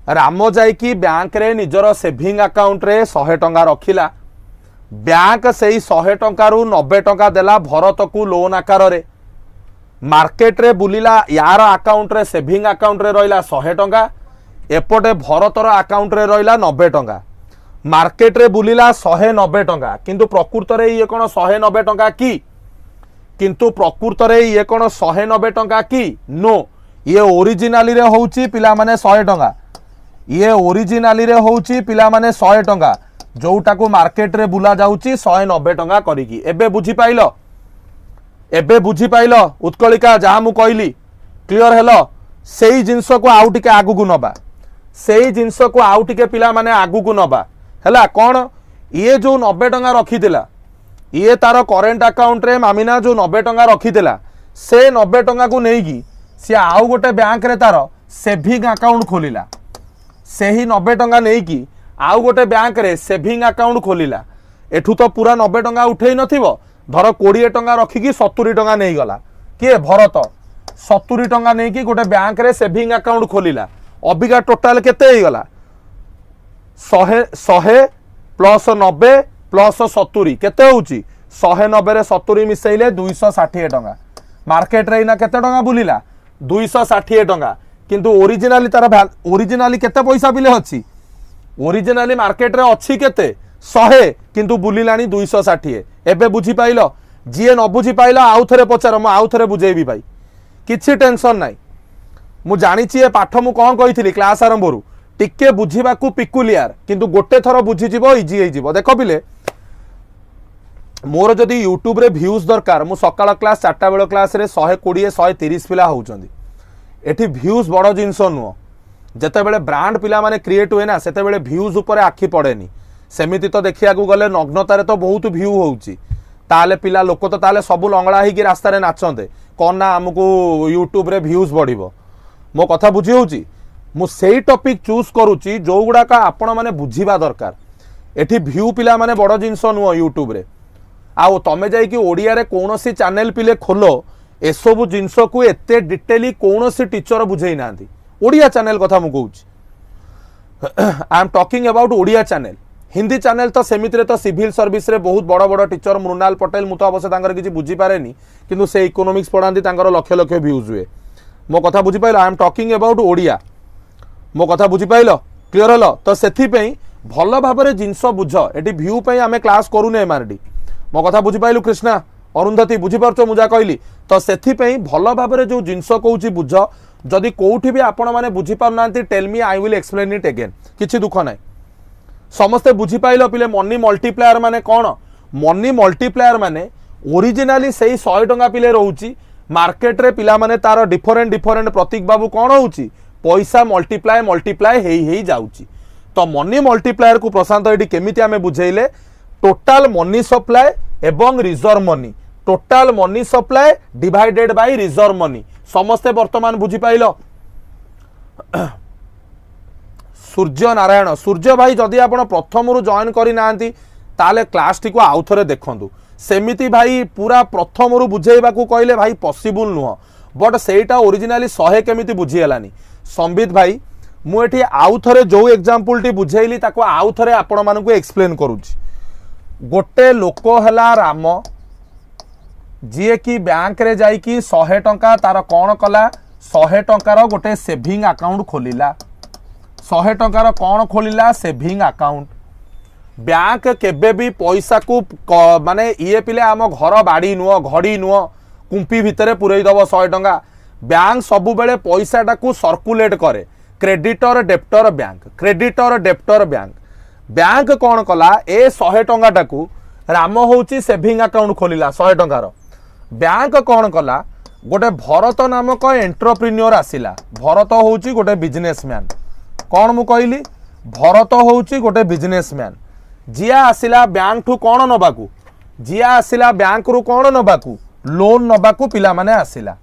[SPEAKER 1] राम जाइकी बैंक रे निजर सेविंग अकाउंट रे 100 टंका रखिला बैंक से 100 टंका रु 90 टंका देला भरत को लोन आकार रे मार्केट रे बुलिला यार अकाउंट रे सेविंग अकाउंट रे रहिला 100 टंका एपटे भरतर अकाउंट रे रहिला 90 टंका मार्केट रे बुलिला 190 टंका किंतु प्रकृत रे ये कोन 190 टंका की किंतु प्रकृत रे ये कोन 190 टंका की नो ये ओरिजिनाली रे होउची पिला माने 100 टंका ये ओरिजिनाली रे होउची पिला माने 100 टंका जोटा को मार्केट रे बुला जाउची 190 टंका करिकी एबे बुझी पाइलो उत्कलिका जहाँ मु कहली क्लियर हेलो सेही जिंस को आउ टिके आगु को नबा सेही जिंस को आउ टिके पिला माने आगु को नबा हैला कौन ये जो 90 टंका रखिथिला ये तार करेंट अकाउंट रे मामिना जो 90 टंका रखिथिला से 90 टंका को नेकी सी आउ गोटे बैंक रे तार सेविंग अकाउंट खोलिला सेही 90 टंका नेकी आउ गोटे बैंक रे सेविंग अकाउंट खोलिला एठू तो पूरा 90 टंका उठेई नथिबो धर 20 टंका रखिकी 70 टंका नहीं गला किए भरत 70 टंका नहीं कि गोटे बैंक रे सेविंग अकाउंट खोलिला अबिका टोटाल केते ही गला 100 प्लस 90 प्लस 70 केते होउची 190 रे 70 मिसेइले 260 टंका मार्केट रे ना केते टंका बुलिला 260 टंका किंतु ओरिजिनली तार ओरिजिनली केते पैसा बिले अछि ओरिजिनली मार्केट रे अछि केते 100 किंतु बुलिलानी 260 एबे बुझी पाइलो जीए न बुझी पाइलो आउ थरे पचार मु आउ थरे बुझेबी भाई किछि टेंशन नाही मु जानिछि ए पाठ मु कोन कहिथिली क्लास आरंभरू टिके बुझीबाकू पिकुलियर किंतु गोटे थर बुझी जिवो इजी हे जिवो देखो बिले मोर जदी यूट्यूब रे व्यूज दरकार मु सकाळ क्लास 4टा बेल क्लास रे 120 130 पिला होउचंदी एठी व्यूज बड़ जिंस नुओ जते बेले ब्रांड पिला माने क्रिएट हुए ना सेते बेले व्यूज ऊपर आखि पड़ेनी सेमिति तो देखिया को गले नग्नतारे तो बहुत व्यू होउची ताले पिला लोक तो ताले सब लंगड़ा ही रास्ता रे नाचंदे कोन ना हमकू यूट्यूब रे व्यूज बढ़िबो मो कथा बुझी होउची मु सेही टॉपिक चूज करूची जो गुडा का आपण माने बुझीबा दरकार एठी व्यू पिला माने बड़ जिंस नुओ यूट्यूब रे आउ तमे जाई कि ओडिया रे कोनोसी चैनल पिले खोलो एसबु जिंस को एते डिटेली कोनोसी टीचर बुझेई नांती ओडिया चैनल कथा मु कहूची I am talking about Odia channel Hindi channel तो सेमिति रे तो सिविल सर्विस रे बहुत बड़ बड़ टीचर मृणाल पटेल मु तो अवश्य तांकर किछि बुझी पारेनी किंतु से इकोनॉमिक्स पढ़ांती तांकर लक्ष लक्ष व्यूज हुए मो कथा बुझी pilo I am talking about Odia मो कथा बुझी पाइलो क्लियर हलो तो सेथि पई भल भाबरे जिंस बुझ एटी व्यू पई आमे क्लास करूने एमआरडी मो कथा बुझी पाइलु कृष्णा अरुंधति बुझी परछो मुजा कहली तो सेथि पई भल भाबरे जो जिंस कहूची बुझ जदि कोउठी भी आपण माने बुझी पारनांती tell me I will explain it again किछि दुख नाही समस्ते बुझी पाइल पिले मनी मल्टीप्लायर माने कौन मनी मल्टीप्लायर माने ओरिजिनाली सही 100 टंका पिले रहउची मार्केट रे पिला माने तार डिफरेंट डिफरेंट प्रतीक बाबू कौन होउची पैसा मल्टीप्लाए मल्टीप्लाए हेई जाउची। तो मनी मल्टीप्लायर को प्रशांत ये केमिति आमे बुझेइले टोटाल मनी सप्लाय एवं reserve money total money supply divided by reserve money समस्ते वर्तमान बुझी पाइल। सूर्य नारायण सूर्य भाई जदि आप प्रथम रु जॉइन करना ताले क्लास टी को आउ थे देखु सेमिति भाई पूरा प्रथम रु बुझेबा को कहले भाई पॉसिबल नुह बट सेटा ओरिजिनली 100 केमिति बुझीगलानी। संबित भाई मुझे आउ थे जो एग्जांपल टी बुझेली ताको आउ थे आपण मानकु एक्सप्लेन करूची। गोटे लोक हला राम जी कि बैंक रे जाई कि 100 टंका तार कौन कला 100 टंकार गोटे सेविंग अकाउंट खोलिला 100 टंकार कौन खोलिला सेविंग अकाउंट। बैंक केबे भी पैसा को माने ये पिले आम घर बाड़ी नुह घड़ी नुह कुंपी भितर पुरई दब 100 टंका बैंक सबु बेले पैसाटा को सर्कुलेट करे creditor debtor bank creditor debtor bank bank कौन कला ए 100 टंकाटा को राम होची सेविंग अकाउंट खोलिला 100 टंकार बैंक कौन कला गोटे भरत नामक एंटरप्रेन्योर आसिला भरत होची गोटे बिजनेसमैन कौन मु कहली भरत होची गोटे बिजनेसमैन जिया आसिला बैंक ठू कौन नबाकू जिया आसिला बैंक रु कौन नबाकू लोन नबाकू पिला माने आसिला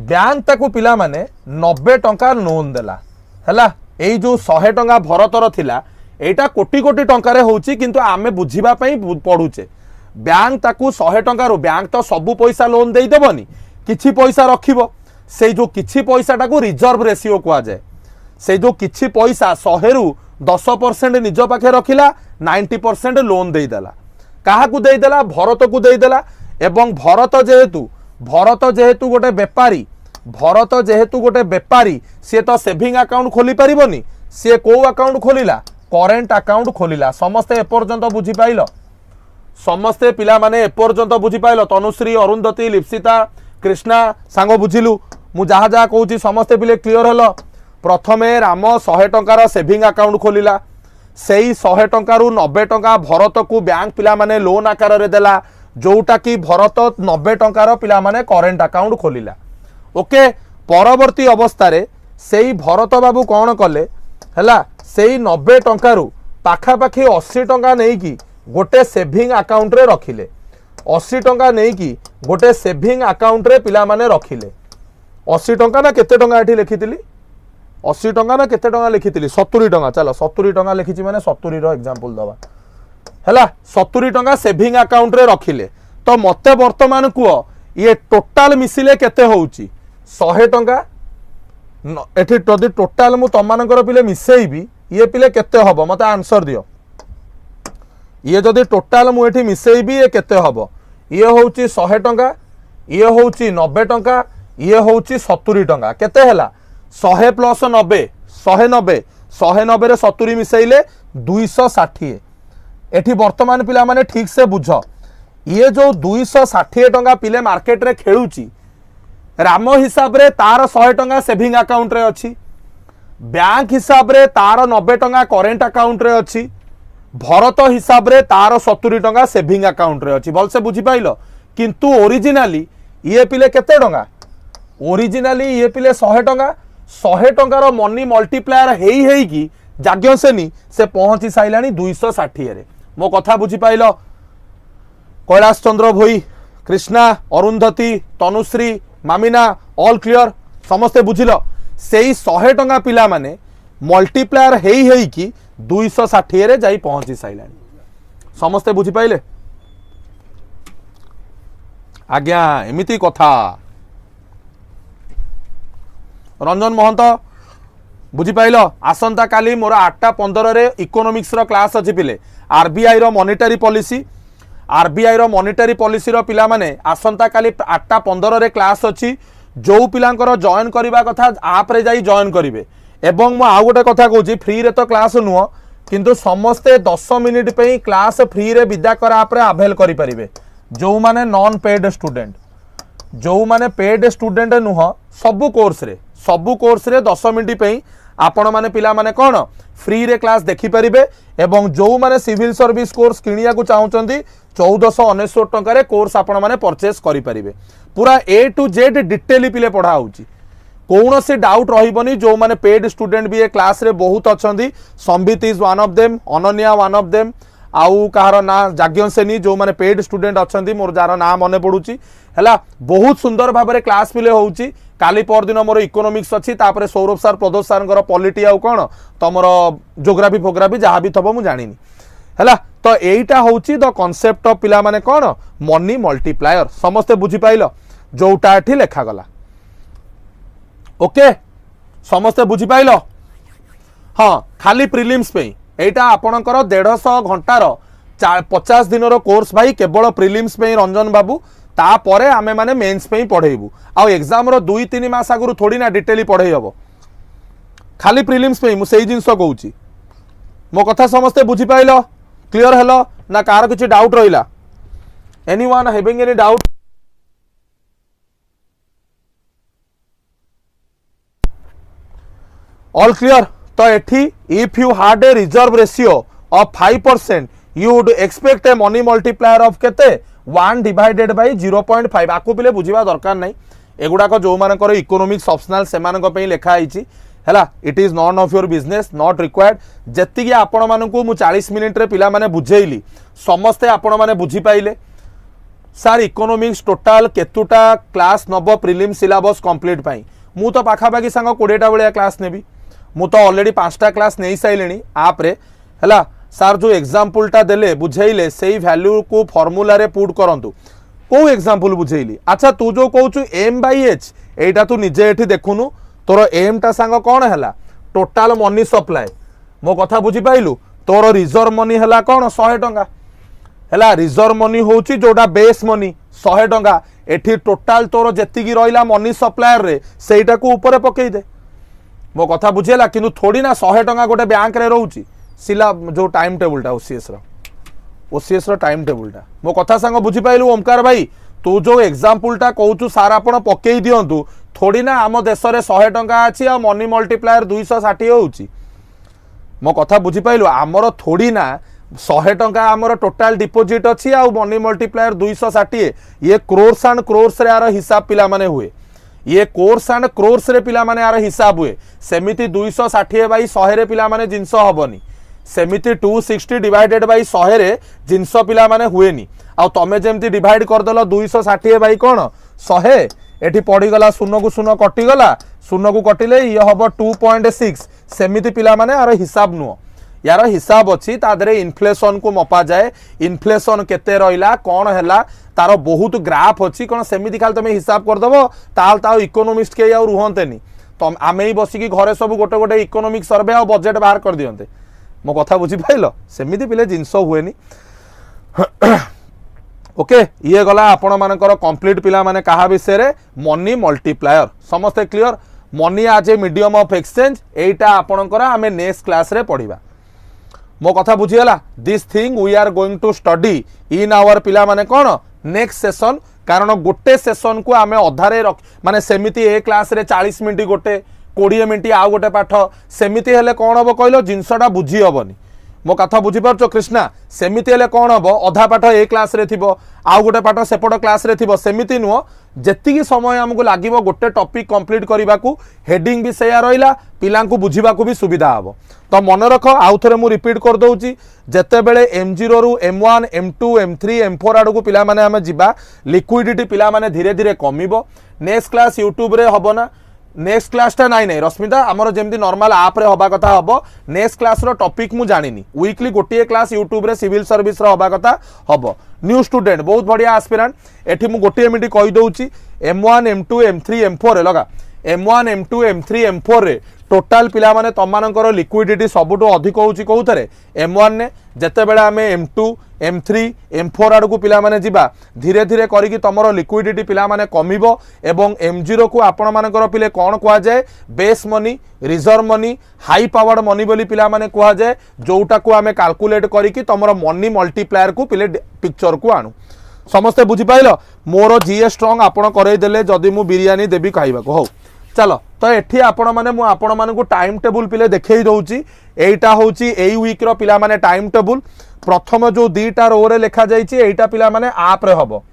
[SPEAKER 1] बैंक ताकू पिला माने 90 टंका लोन देला हैला एई जो 100 टंका भरतर थिला एटा कोटी कोटी टंका रे होची किंतु आमे बुझिबा पई पडुचे बैंक ताकू 100 टंका रो बैंक तो सबु पैसा लोन देई देबनी किछि पैसा रखिबो से जो किछि पैसाटा को रिजर्व रेशियो कुआ जाय से जो किछि पैसा 100 रु 10% निज पाखे रखिला 90% लोन दे देला कहा को दे देला भरत को दे देला एवं भरत जेहेतु गोटे बेपारी सी तो सेविंग अकाउंट खोली परिबनी सी को अकाउंट खोलिला करेंट अकाउंट खोलिला समस्ते एपर्यंत बुझी पाइल समस्ते पिला माने एपर्यंत बुझी पाइल तनुश्री अरुंधती लिप्सिता कृष्णा सांग बुझिलु मु जहा जहा कहूची समस्ते पिले क्लियर हलो। प्रथमे राम 100 टंकार सेविंग अकाउंट खोलिला से 100 टंकारु 90 टंका भरत को बैंक पिला माने लोन आकार रे देला जोटा कि भरत 90 टंकार पिला माने करेंट अकाउंट खोलिला ओके। परवर्ती अवस्था रे सेई भरत बाबू कौन कले हैला सेई 90 टंकारु पाखापाखि 80 टंका नहीं कि गोटे सेविंग अकाउंट रे रखिले 80 टंका नहीं कि गोटे सेविंग अकाउंट रे पिला माने रखिले 80 टंका ना केते टंका एठी लिखितिली 80 टंका ना केते टंका लिखितिली 70 टंका चलो 70 टंका लिखिछि माने 70 रो एग्जांपल दबा हैला 70 टंका सेविंग अकाउंट रे रखिले तो मते वर्तमान कुओ ये टोटाल मिसिले केते होउची 100 टंका एठी जदि टोटाल मु तमानकर पिले मिसेइबी ये पिले केते हबो मते आंसर दियो ये जदि टोटाल मु एठी मिसेइबी ये केते हबो ये होउची 100 टंका ये होउची 90 टंका ये होउची 70 टंका केते हैला 100 प्लस 90 190 190 रे 70 मिसेइले 260 एठी वर्तमान पिला माने ठीक से बुझ ये जो 260 टंका पिले मार्केट रे खेलुची राम हिसाब रे तार 100 टंका सेविंग अकाउंट रे अछि बैंक हिसाब रे तार 90 टंका करेंट अकाउंट रे अछि भरत हिसाब रे तार 70 टंका सेविंग अकाउंट रे अछि भल से बुझी पाइलो किंतु ओरिजिनली ये पिले केते टंका ओरिजिनली ये पिले 100 टंका 100 टंकार मनी मल्टीप्लायर हेई हेई की जाग्य सेनी से पहुंची साइलानी 260 रे मो कथा बुझी पाइलो। कैलाश चंद्र भोई कृष्णा अरुंधती तनुश्री मामिना ऑल क्लियर समस्ते बुझिलो सेई 100 टंका पिला माने मल्टीप्लायर हेई हेई की 260 रे जाई पहुंची साइलानी समस्ते बुझी पाइले आज्ञा एमिति कथा। रंजन महंत बुझी पाइल आसंता काली मोर 8:15 रे इकोनॉमिक्स रो क्लास अछि पिले आरबीआई रो मॉनेटरी पॉलिसी रो पिला माने आसंता काली 8:15 रे क्लास अछि जो पिलांकर जॉइन करिबा कथा आप रे जाई जॉइन करिवे एवं मु आउ गोटे कथा कहूची फ्री रे तो क्लास नुह किंतु समस्ते 10 मिनिट पे क्लास फ्री रे विद्याकर आप रे अवेल करि परिबे जो माने नॉन पेड स्टूडेंट जो माने पेड स्टूडेंट नुह सबु कोर्स रे 10 मिनिट पे आपण माने पिला माने कोन फ्री रे क्लास देखि परिबे एवं जो माने सिविल सर्विस कोर्स किनिया को चाहउचंदी 1499 टंका कोर्स आपण मैंने परचेस करें पूरा ए टू जेड डिटेली पिले पढ़ा होची कौन से डाउट रही जो मैंने पेड स्टूडेंट भी ए क्लास रे बहुत अच्छा Sambit is one of them Ananya one of them आउ कहार ना जाज्ञसेनी जो मैंने पेड स्टूडेंट अच्छा मोर जार ना मन पड़ुची है बहुत सुंदर भाव में क्लास पिले होची काली पर दिन मोर इकोनोमिक्स अच्छी तापर सौरभ सार प्रदोष सार पॉलिटी आउ कौन तुम जोग्राफी फोग्राफी जहाँ भी थब मुझे जानी है तो यहीटा हूँ द कनसेप्ट ऑफ पिला माने कौन मनी मल्टीप्लायर समस्ते बुझी पाइल जोटा एठी लेखा गला ओके समस्ते बुझी पाइल हाँ खाली प्रिलिम्स पे एटा आपणकर 150 घंटार 50 दिन कोर्स भाई केवल प्रिलिम्स पे रंजन बाबू तापरे आमे माने मेंस पे पढ़ेबू आ एग्जाम रो 2-3 मास आगु थोड़ी ना डिटेली पढ़े हबो खाली प्रिलिम्स पे मु सेही जिंस कहूची मो कथा समस्ते बुझी पाइल क्लियर हेलो ना कार किछि डाउट रहिला anyone having any doubt all clear तो एठी if you had a reserve ratio of 5% you would expect a money multiplier of केते 1 डिवाइडेड बाय 0.5 आकु पिले बुझिबा दरकार नै एगुडा को जो मानकर इकोनॉमिक्स ऑप्शनल सेमानक पे लिखा आइछि हैला it is none of your business not required जति कि आपण मानकु मु 40 मिनिट रे पिला माने बुझेइली समस्ते आपण माने बुझी पाइले सर इकोनॉमिक्स टोटल केतुटा क्लास नब प्रिलिम सिलेबस कंप्लीट पाई मु तो पाखा पाखी संग 20टा बेलिया क्लास नेबी मु तो ऑलरेडी 5टा क्लास नहीं साइलेनी आप रे हैला सर जो एग्जांपलटा देले बुझेइले सेही वैल्यू को फार्मूला रे पुट करंतु को एग्जांपल बुझेइली अच्छा तू जो कहूचु m/h एटा तू निजे एठी देखुनु तोर एम टा सांग कौन है टोटाल मनी सप्लाय मो कथा बुझी पाइलु तोर रिजर्व मनी है कौन 100 टंका है रिजर्व मनी होची जोटा बेस मनी 100 टंका एठी टोटाल तोर जेतिकी रहिला मनी सप्लायर रे सेटा को ऊपर पकई दे मो कथा बुझेला किंतु थोड़ी ना 100 टंका गोटे बैंक रे रहउची सिला जो टाइम टेबलटा ओसीएस रो टाइम टेबलटा मो कथा सांग बुझी पाइलु ओमकार भाई तू जो एग्जांपलटा कहूचु सार आपण पकई दियंतु थोड़ी ना आम देश में 100 टंका अच्छी आ मनी मल्टीप्लायर 260 होची मो कथा बुझी पाइलु आमर थोड़ी ना 100 टंका आमर टोटाल डिपोजिट अच्छी आ मनी मल्टीप्लायर 260 ये क्रोर्स एंड क्रोर्स रे यार हिसाब पिला माने हुए ये कोर्स एंड क्रोर्स रे पिला माने यार हिसाब हुए सेमिति 260 बाई 100 रे पिला माने जिंस हबनी सेमिति 260 डिवाइडेड बाई 100 रे जिंस पिला माने हुएनी आ तमे जेमति डिवाइड कर देलो 260 बाई कोन 100 एठी पड़ीगला शून्य को शून्य कटिगला शून्य को कटिले ये हम 2.6 सेमिति पिला माने यार हिसाब नुह यार हिसाब अच्छी तादरे इन्फ्लेशन को मपा जाए इन्फ्लेशन केते रहिला कौन हैला तार बहुत ग्राफ अच्छी कौन सेमिति खाली तुम हिसाब करदेव ताल इकोनोमिस्ट के रुहंतेनी तो आमे ही बसिकी घरे सब गोटे गोटे इकोनोमिक सर्वे और बजेट बाहर कर दियंते मो कथा बुझी पाइल सेमिति पिले जिनस हुएनी ओके ये गला आपण मानकर कंप्लीट पिला माने कहा विषय रे मनी मल्टीप्लायर समस्ते क्लियर मनी आज ए मीडियम ऑफ एक्सचेंज एटा आपणकर आमे नेक्स्ट क्लास रे पढ़िबा मो कथा बुझीगला this thing we are going to study in our पिला माने कोन नेक्स्ट सेशन कारण गोटे सेशन को आमे अधारे माने सेमिति ए क्लास रे 40 मिनिट गोटे 20 मिनिट आ गोटे पाठ सेमिति हेले कोन हबो कहलो जिंसटा बुझी हबनी मो कथा बुझी पारछो कृष्णा सेमिति हेले कोन हबो अधा पाठ ए क्लास रे थिबो आ गोटे पाठ सेपट क्लास रे थिबो सेमिति नुह जेतिकी समय हमको लागिबो गोटे टॉपिक कंप्लीट करबाकू हेडिंग भी सेया रहिला पिलांकू बुझीबाकू भी सुविधा हबो तो मन रख आउ थरे मु रिपीट कर दउची जेते बेले M0 रु M1 M2 M3 M4 आडू को पिला माने हमें जिबा लिक्विडिटी पिला माने धीरे धीरे कमिबो नेक्स्ट क्लास यूट्यूब रे हबो ना नेक्स्ट क्लास टा नाई रश्मिता आमर जमती नॉर्मल आप रे हबा कथा हबो नेक्स्ट क्लास रो टॉपिक मु जानिनी वीकली गोटे क्लास यूट्यूब रे सिविल सर्विस रो हबा कथा हबो न्यू स्टूडेंट बहुत बढ़िया एस्पिरेंट एठी मु गोटे मिनिट कहि दउची M1 M2 M3 M4 रे लगा M1 M2 M3 M4 रे टोटाल पिला माने तमानकर लिक्विडिटी सबुठो अधिक होउची कोउथरे M1 ने जते बेला आमे M2 M3 M4 आडू को पिला माने जिबा धीरे धीरे करिकी तमरो लिक्विडिटी पिला माने कमिबो एवं M0 को आपण मानकर पिले कोन कुआ जाय base money reserve money high powered money बोली पिला माने कुआ जाय जोटा को आमे कैलकुलेट करिकी तमरो मनी मल्टीप्लायर को पिले पिक्चर को आनु समस्ते बुझी पाइलो मोर जीए स्ट्रांग आपण करे देले जदी मु बिरयानी देबी खाइबा को हो चलो तो एठी आपण माने मु आपण माने को टाइम टेबल पिले देखै दउची एटा होची एई वीक रो पिला माने टाइम टेबल प्रथम जो दुईटा रो रे लिखा जाइए एटा पिला माने आप रे हबो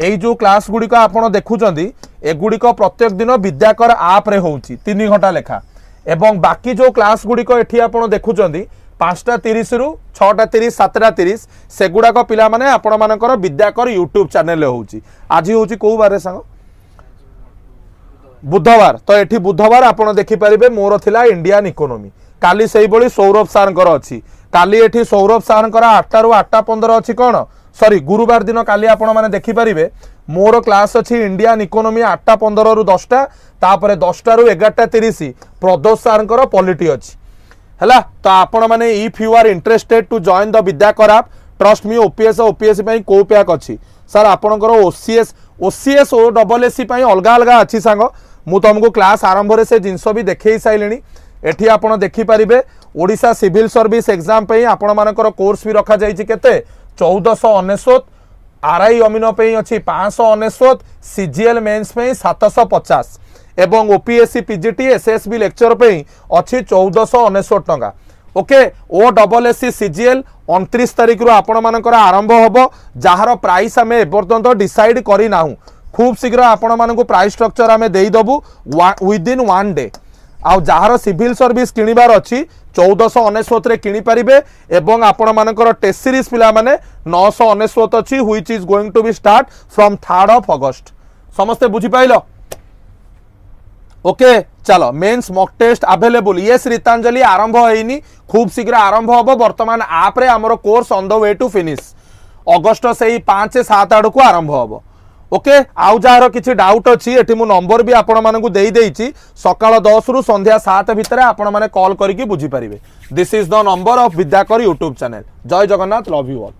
[SPEAKER 1] एई जो क्लास गुड़िक आपण देखुचंदी एगुड़िक प्रत्येक दिन विद्याकर आप रे होउची 3 घंटा लेखा एवं बाकी जो क्लास गुड़िक एठी आपण देखुचंदी 5:30 रु 6:30 7:30 सेगुड़ाक पिला माने आपण मानकर विद्याकर यूट्यूब चैनल होउची आज होउची को बारे संग बुधवार तो एठी बुधवार आपण देखि परिबे मोर थिला इंडियन इकोनॉमी काली सेही बळी सौरभ सारंकर अछि काली एठी सौरभ सारंकर 8 रु 8:15 अछि कोन सॉरी गुरुवार दिन काली आपण माने देखि परिबे मोर क्लास अछि इंडियन इकोनॉमी 8:15 रु 10टा तापरे 10टा रु 11:30 प्रदोष सारंकर पॉलिटी अछि हला तो आपण माने if you are interested to join the Vidyakar app trust me OPS पई को पैक अछि सर आपणकर ओसीएस ओ डबल एससी पई अलगा अलगा अछि सांग मु तुमको क्लास आरंभ रे से जिंस भी देखै साइलेनी एठी आपण देखि परिबे ओडिशा सिविल सर्विस एग्जाम पई आपण मानकर कोर्स भी रखा जाइछि केते 1499 आरआई अमीनो पई अछि 599 सीजीएल मेंस पई 750 एवं ओपीएससी पीजीटी एसएसबी लेक्चर पे अच्छी 1499 टंका ओके ओ डबल एससी सीजीएल 29 तारिख रु आपण मानकर आरंभ होबो जार प्राइस आमे एपर्यंत डिसाइड करी नाहु खूब शीघ्र आपण मानकु प्राइस स्ट्रक्चर आमे देई दबु विद इन 1 डे आउ जार सिविल सर्विस किनिबार अछि 1499 रे किनि परिबे एवं आपण मानकर टेस्ट सीरीज पिला माने 999 अछि which is going to be start from 3rd of August समस्त बुझी पाइलो ओके चलो मेंस मॉक टेस्ट अवेलेबल ये श्रीतांजलि आरंभ होइनी खूब शीघ्र आरंभ होबो वर्तमान आप रे हमरो course on the way to finish अगस्त से 5 से 7 आड़ को आरंभ होबो ओके आउ जार किछि डाउट अछि एठी मु नंबर भी आपण मानकु देई देइछि सकाळ 10 रु संध्या 7 भितरे आपण माने कॉल करिकि बुझी परिबे this is the number of Vidyakar YouTube channel Jai Jagannath love you all.